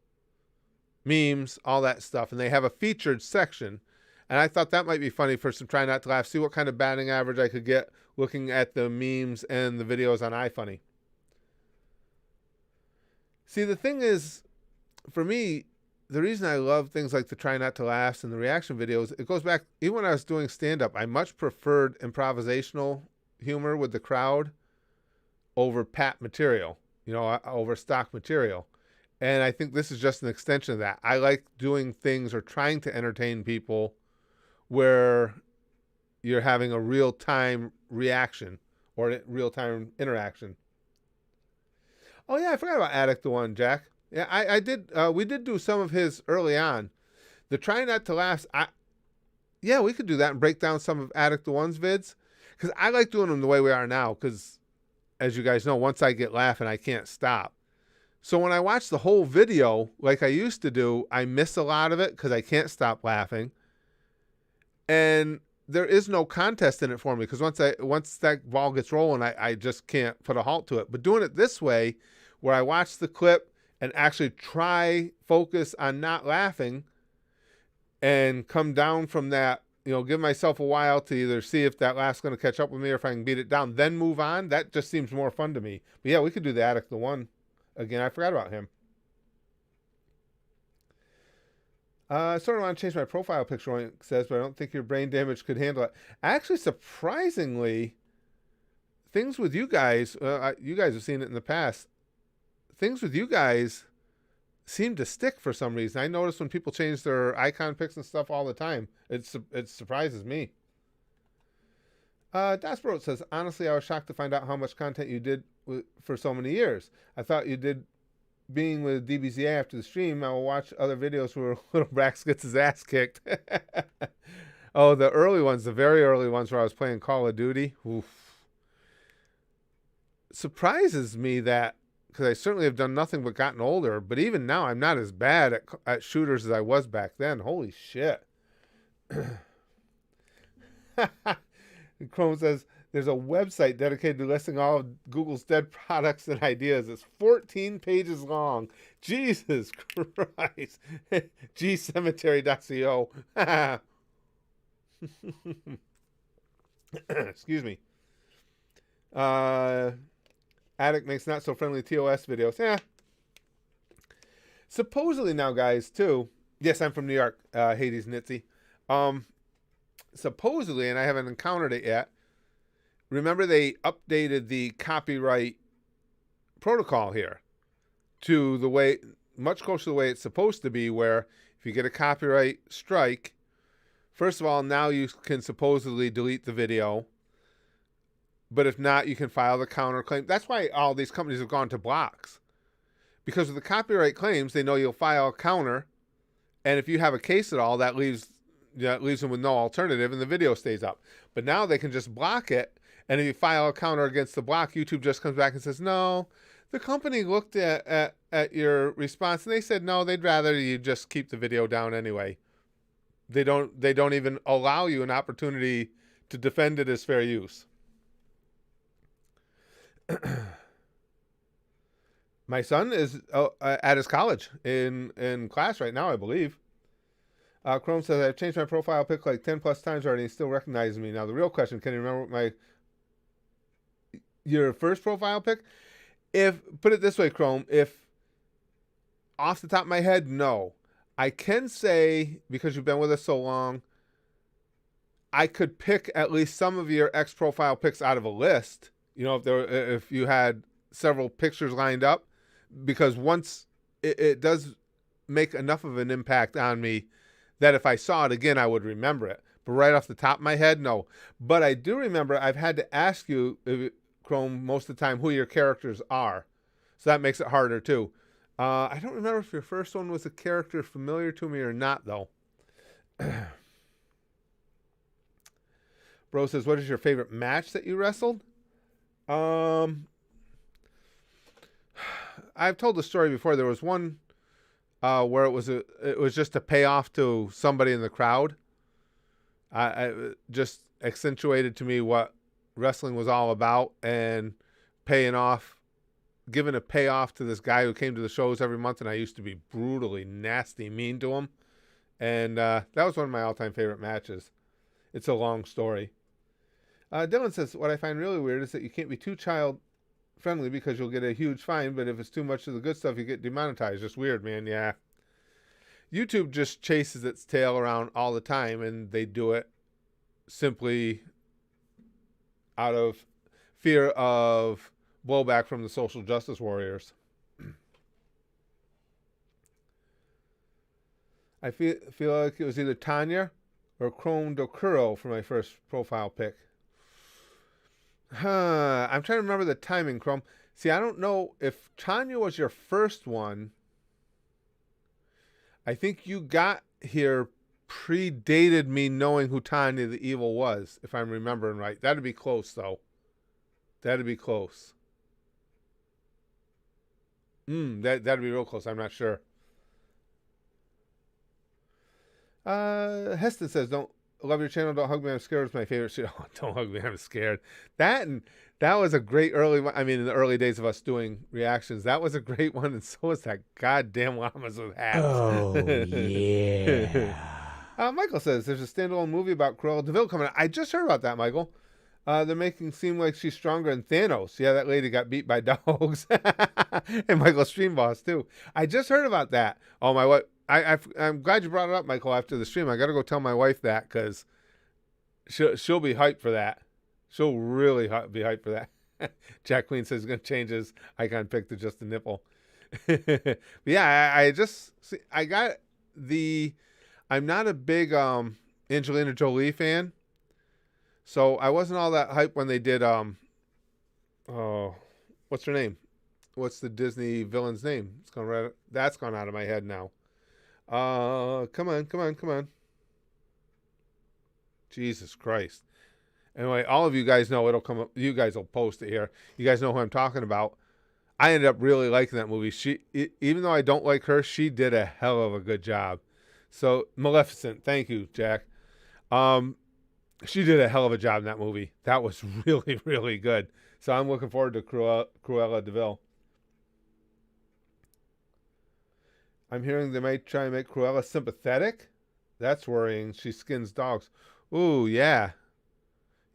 memes, all that stuff, and they have a featured section. And I thought that might be funny for some try not to laugh, see what kind of batting average I could get looking at the memes and the videos on iFunny. See, the thing is, for me, the reason I love things like the try not to laughs and the reaction videos, it goes back, even when I was doing stand-up, I much preferred improvisational humor with the crowd over pat material, over stock material. And I think this is just an extension of that. I like doing things or trying to entertain people where you're having a real-time reaction or real-time interaction. Oh yeah, I forgot about Addict the One, Jack. Yeah, I did. We did do some of his early on. The try not to laughs. Yeah, we could do that and break down some of Addict the One's vids, because I like doing them the way we are now. Because, as you guys know, once I get laughing, I can't stop. So when I watch the whole video like I used to do, I miss a lot of it because I can't stop laughing. And there is no contest in it for me, because once that ball gets rolling, I just can't put a halt to it. But doing it this way, where I watch the clip and actually focus on not laughing and come down from that, give myself a while to either see if that laugh's going to catch up with me or if I can beat it down, then move on. That just seems more fun to me. But yeah, we could do the Addict the One again. I forgot about him. I sort of want to change my profile picture, it says, but I don't think your brain damage could handle it. Actually, surprisingly, things with you guys, you guys have seen it in the past, things with you guys seem to stick for some reason. I notice when people change their icon pics and stuff all the time. It surprises me. Dasbro says, honestly, I was shocked to find out how much content you did for so many years. I thought you did being with DBZA after the stream. I will watch other videos where Little Brax gets his ass kicked. Oh, the early ones, the very early ones where I was playing Call of Duty. Oof. Surprises me that, because I certainly have done nothing but gotten older, but even now I'm not as bad at shooters as I was back then. Holy shit. Chrome says, there's a website dedicated to listing all of Google's dead products and ideas. It's 14 pages long. Jesus Christ. gcemetery.co. Excuse me. Addict makes not so friendly TOS videos. Yeah. Supposedly now, guys, too. Yes, I'm from New York. Hades Nitzy. Supposedly, and I haven't encountered it yet, remember they updated the copyright protocol here to the way, much closer to the way it's supposed to be, where if you get a copyright strike, first of all, now you can supposedly delete the video. But if not, you can file the counterclaim. That's why all these companies have gone to blocks. Because with the copyright claims, they know you'll file a counter. And if you have a case at all, that leaves them with no alternative, and the video stays up. But now they can just block it, And if you file a counter against the block, YouTube just comes back and says, no, the company looked at your response and they said, no, they'd rather you just keep the video down anyway. They don't even allow you an opportunity to defend it as fair use. My son is at his college in class right now, I believe. Chrome says, I've changed my profile pic like 10 plus times already and he still recognizes me. Now, the real question, can you remember what your first profile pic? Put it this way, Chrome, if off the top of my head, no. I can say, because you've been with us so long, I could pick at least some of your ex-profile pics out of a list. You know, if you had several pictures lined up, because once it does make enough of an impact on me that if I saw it again, I would remember it. But right off the top of my head, no. But I do remember I've had to ask you, Chrome, most of the time, who your characters are. So that makes it harder, too. I don't remember if your first one was a character familiar to me or not, though. Bro says, what is your favorite match that you wrestled? I've told the story before. There was one where it was just a payoff to somebody in the crowd. I just accentuated to me what wrestling was all about and giving a payoff to this guy who came to the shows every month, and I used to be brutally nasty, mean to him. And that was one of my all-time favorite matches. It's a long story. Dylan says, what I find really weird is that you can't be too child-friendly because you'll get a huge fine, but if it's too much of the good stuff, you get demonetized. Just weird, man. Yeah. YouTube just chases its tail around all the time, and they do it simply out of fear of blowback from the social justice warriors. I feel like it was either Tanya or Chrome Dokuro for my first profile pic. I'm trying to remember the timing, Chrome. See, I don't know if Tanya was your first one. I think you got here predated me knowing who Tanya the Evil was, if I'm remembering right. That'd be close, though. That'd be close. That'd be real close. I'm not sure. Heston says, "Don't love your channel. Don't hug me. I'm scared." It's my favorite shit. Oh, don't hug me. I'm scared. That was a great early one. I mean, in the early days of us doing reactions, that was a great one, and so was that goddamn llamas with hats. Oh yeah. Michael says there's a standalone movie about Cruella de Vil coming out. I just heard about that, Michael. They're making it seem like she's stronger than Thanos. Yeah, that lady got beat by dogs. And Michael Stream Boss, too. I just heard about that. Oh, my wife. I'm glad you brought it up, Michael, after the stream. I got to go tell my wife that because she'll be hyped for that. She'll really be hyped for that. Jack Queen says he's going to change his icon pic to just a nipple. But yeah, I'm not a big Angelina Jolie fan. So I wasn't all that hyped when they did, what's her name? What's the Disney villain's name? That's gone out of my head now. Come on. Jesus Christ. Anyway, all of you guys know it'll come up. You guys will post it here. You guys know who I'm talking about. I ended up really liking that movie. Even though I don't like her, she did a hell of a good job. So, Maleficent. Thank you, Jack. She did a hell of a job in that movie. That was really, really good. So I'm looking forward to Cruella de Vil. I'm hearing they might try and make Cruella sympathetic. That's worrying. She skins dogs. Ooh, yeah.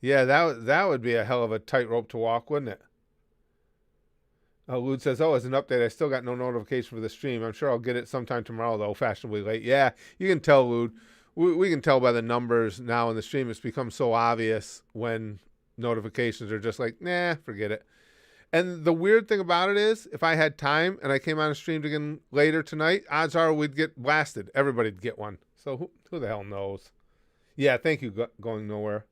Yeah, that would be a hell of a tightrope to walk, wouldn't it? Lude says, as an update, I still got no notification for the stream. I'm sure I'll get it sometime tomorrow, though, fashionably late. Yeah, you can tell, Lude. We can tell by the numbers now in the stream. It's become so obvious when notifications are just like, nah, forget it. And the weird thing about it is, if I had time and I came on a stream again later tonight, odds are we'd get blasted. Everybody'd get one. So who the hell knows? Yeah, thank you, Going Nowhere.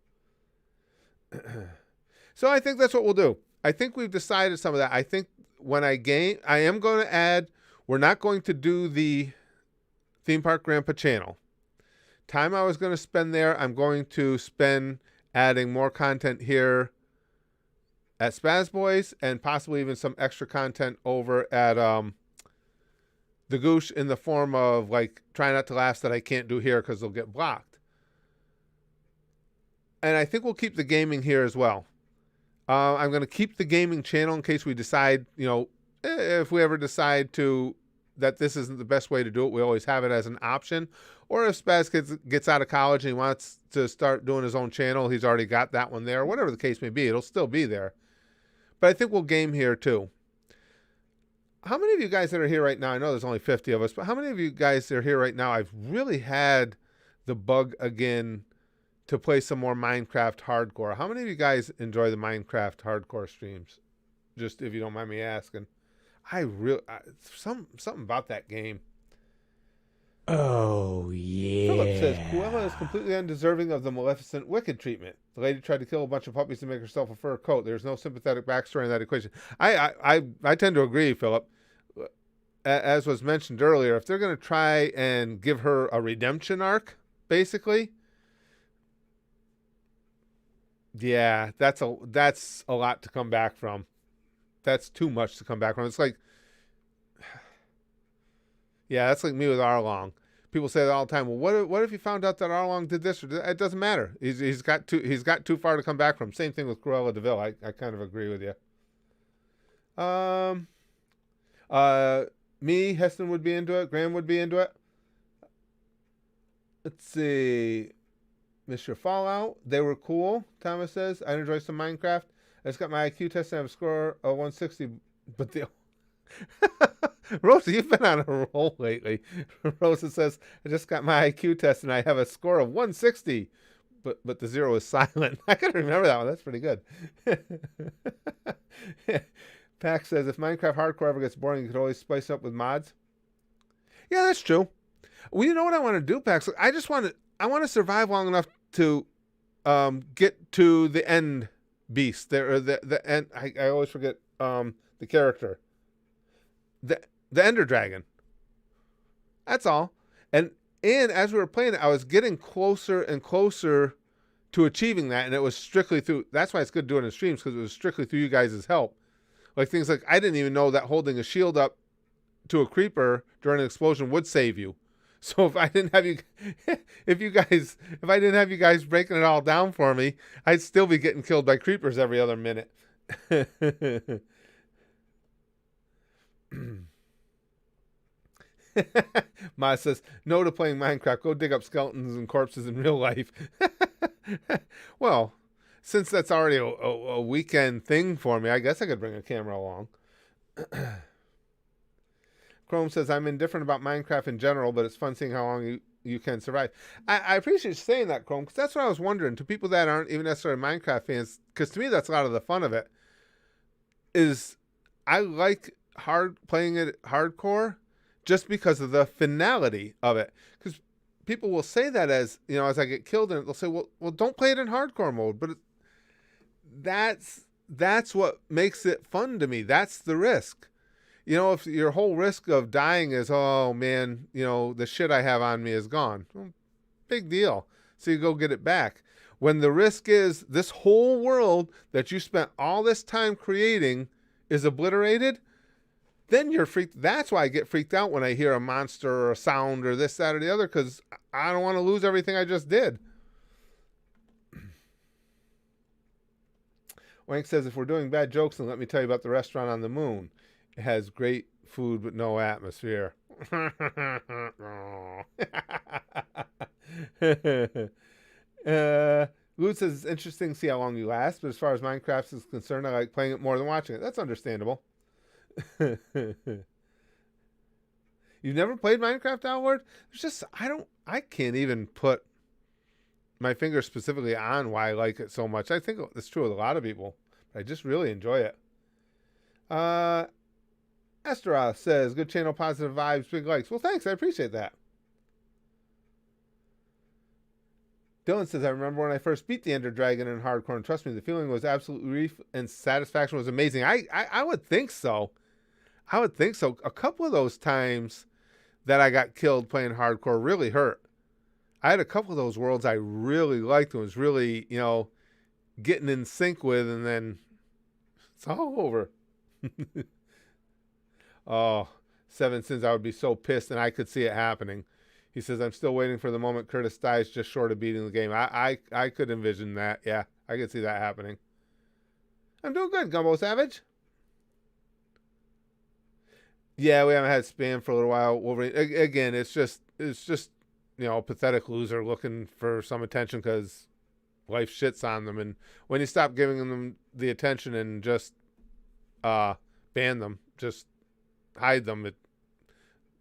So I think that's what we'll do. I think we've decided some of that. I think when I am going to add, we're not going to do the Theme Park Grandpa channel. Time I was going to spend there, I'm going to spend adding more content here at Spaz Boys, and possibly even some extra content over at the Goosh in the form of like Try Not to Laugh that I can't do here because they'll get blocked. And I think we'll keep the gaming here as well. I'm going to keep the gaming channel in case we decide, if we ever decide that this isn't the best way to do it, we always have it as an option. Or if Spaz gets out of college and he wants to start doing his own channel, he's already got that one there. Whatever the case may be, it'll still be there. But I think we'll game here too. How many of you guys that are here right now, I know there's only 50 of us, but how many of you guys that are here right now, I've really had the bug again to play some more Minecraft hardcore. How many of you guys enjoy the Minecraft hardcore streams? Just if you don't mind me asking. Something about that game. Oh, yeah. Philip says, Cruella is completely undeserving of the Maleficent Wicked treatment. The lady tried to kill a bunch of puppies to make herself a fur coat. There's no sympathetic backstory in that equation. I tend to agree, Philip. As was mentioned earlier, if they're going to try and give her a redemption arc, basically, yeah, that's a lot to come back from. That's too much to come back from. It's like, yeah, that's like me with Arlong. People say that all the time. Well, what if you found out that Arlong did this? It doesn't matter. He's got too far to come back from. Same thing with Cruella de Vil. I kind of agree with you. Me, Heston would be into it. Graham would be into it. Let's see. Mr. Fallout. They were cool, Thomas says. I enjoy some Minecraft. I just got my IQ test and I have a score of 160. But the Rosa, you've been on a roll lately. Rosa says, I just got my IQ test and I have a score of 160. But the 0 is silent. I can remember that one. That's pretty good. Pax says, if Minecraft Hardcore ever gets boring, you could always spice it up with mods. Yeah, that's true. Well, you know what I want to do, Pax? I want to survive long enough to get to the end beast there, or the end. I always forget the character. The Ender Dragon. That's all. And as we were playing it, I was getting closer and closer to achieving that, and it was strictly through. That's why it's good doing it in streams, because it was strictly through you guys' help. Like things like I didn't even know that holding a shield up to a creeper during an explosion would save you. So if I didn't have you, if I didn't have you guys breaking it all down for me, I'd still be getting killed by creepers every other minute. Ma says, no to playing Minecraft. Go dig up skeletons and corpses in real life. Well, since that's already a weekend thing for me, I guess I could bring a camera along. Chrome says, I'm indifferent about Minecraft in general, but it's fun seeing how long you can survive. I appreciate you saying that, Chrome, because that's what I was wondering. To people that aren't even necessarily Minecraft fans, because to me that's a lot of the fun of it, is I like playing it hardcore just because of the finality of it. Because people will say that as I get killed in it, they'll say, well, don't play it in hardcore mode. But that's what makes it fun to me. That's the risk. If your whole risk of dying is, oh man, the shit I have on me is gone. Well, big deal. So you go get it back. When the risk is this whole world that you spent all this time creating is obliterated, then you're freaked. That's why I get freaked out when I hear a monster or a sound or this, that, or the other, because I don't want to lose everything I just did. Wank says, if we're doing bad jokes, then let me tell you about the restaurant on the moon. It has great food but no atmosphere. Lute says, it's interesting to see how long you last, but as far as Minecraft is concerned, I like playing it more than watching it. That's understandable. You've never played Minecraft, Outward? There's just, I can't even put my finger specifically on why I like it so much. I think it's true with a lot of people, but I just really enjoy it. Asteroth says, good channel, positive vibes, big likes. Well, thanks. I appreciate that. Dylan says, I remember when I first beat the Ender Dragon in hardcore, and trust me, the feeling was absolute relief and satisfaction was amazing. I would think so. I would think so. A couple of those times that I got killed playing hardcore really hurt. I had a couple of those worlds I really liked and was really, getting in sync with, and then It's all over. Oh, Seven Sins, I would be so pissed, and I could see it happening. He says, I'm still waiting for the moment Curtis dies just short of beating the game. I could envision that. Yeah, I could see that happening. I'm doing good, Gumbo Savage. Yeah, we haven't had spam for a little while. Wolverine, again, it's just a pathetic loser looking for some attention because life shits on them. And when you stop giving them the attention and just ban them, just hide them,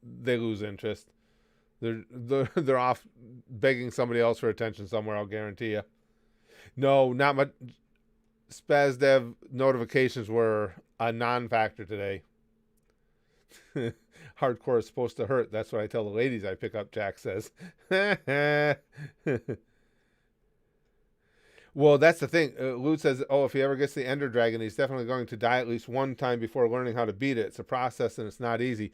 they lose interest. They're off begging somebody else for attention somewhere, I'll guarantee you. No, not much. Spaz Dev notifications were a non-factor today. Hardcore is supposed to hurt. That's what I tell the ladies I pick up, Jack says. Well, that's the thing. Lute says, if he ever gets the Ender Dragon, he's definitely going to die at least one time before learning how to beat it. It's a process and it's not easy.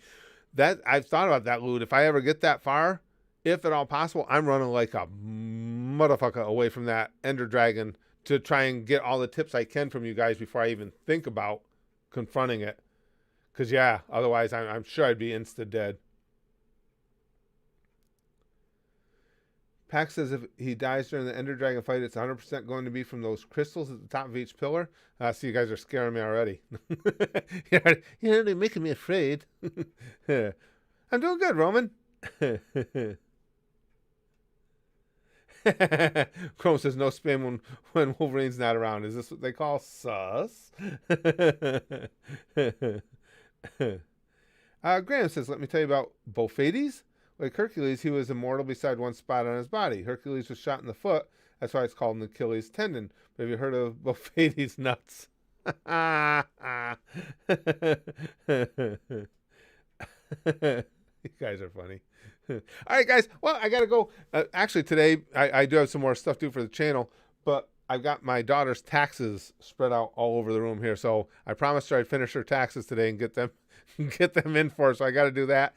That I've thought about that, Lute. If I ever get that far, if at all possible, I'm running like a motherfucker away from that Ender Dragon to try and get all the tips I can from you guys before I even think about confronting it. Because, yeah, otherwise I'm sure I'd be insta-dead. Pax says if he dies during the Ender Dragon fight, it's 100% going to be from those crystals at the top of each pillar. So you guys are scaring me already. You're making me afraid. I'm doing good, Roman. Chrome says no spam when Wolverine's not around. Is this what they call sus? Graham says, let me tell you about Bophades. Like Hercules, he was immortal beside one spot on his body. Hercules was shot in the foot. That's why it's called an Achilles tendon. But have you heard of Bophades' nuts? You guys are funny. All right, guys. Well, I got to go. Actually, today, I do have some more stuff to do for the channel. But I've got my daughter's taxes spread out all over the room here. So I promised her I'd finish her taxes today and get them in for her. So I got to do that.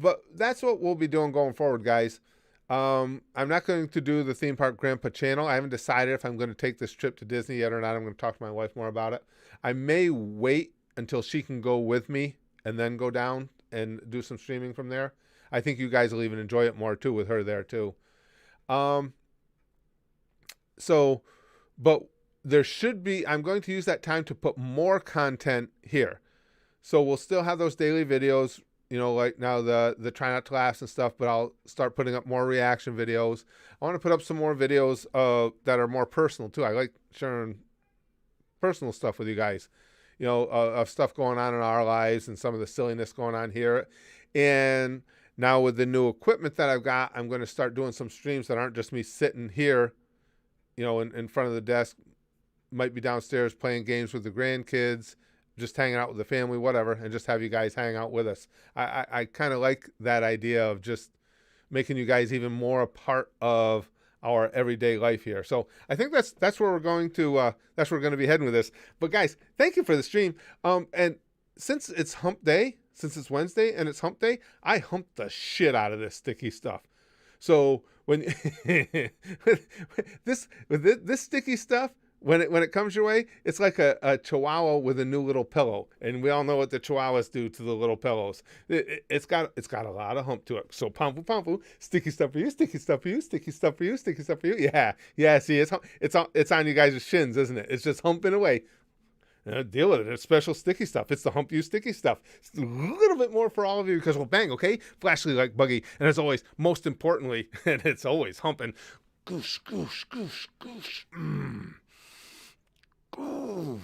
But that's what we'll be doing going forward, guys. I'm not going to do the Theme Park Grandpa channel. I haven't decided if I'm going to take this trip to Disney yet or not. I'm going to talk to my wife more about it. I may wait until she can go with me and then go down and do some streaming from there. I think you guys will even enjoy it more, too, with her there, too. But there should be, I'm going to use that time to put more content here. So we'll still have those daily videos, like now the try not to laugh and stuff, but I'll start putting up more reaction videos. I want to put up some more videos that are more personal too. I like sharing personal stuff with you guys, of stuff going on in our lives and some of the silliness going on here. And now with the new equipment that I've got, I'm going to start doing some streams that aren't just me sitting here, in front of the desk, might be downstairs playing games with the grandkids, just hanging out with the family, whatever, and just have you guys hang out with us. I kind of like that idea of just making you guys even more a part of our everyday life here. So I think that's where we're going to be heading with this. But guys, thank you for the stream. And since it's hump day, since it's Wednesday and it's hump day, I humped the shit out of this sticky stuff. So when this sticky stuff, when it comes your way, it's like a chihuahua with a new little pillow, and we all know what the chihuahuas do to the little pillows. It's got a lot of hump to it. So pampu, sticky stuff for you, sticky stuff for you, sticky stuff for you, sticky stuff for you. Yeah. See, it's on you guys' shins, isn't it? It's just humping away. Deal with it. It's special sticky stuff. It's the hump you sticky stuff. It's a little bit more for all of you because we'll bang, okay? Flashly like Buggy. And as always, most importantly, and it's always humping. Goosh, goosh, goosh, goosh. Goosh.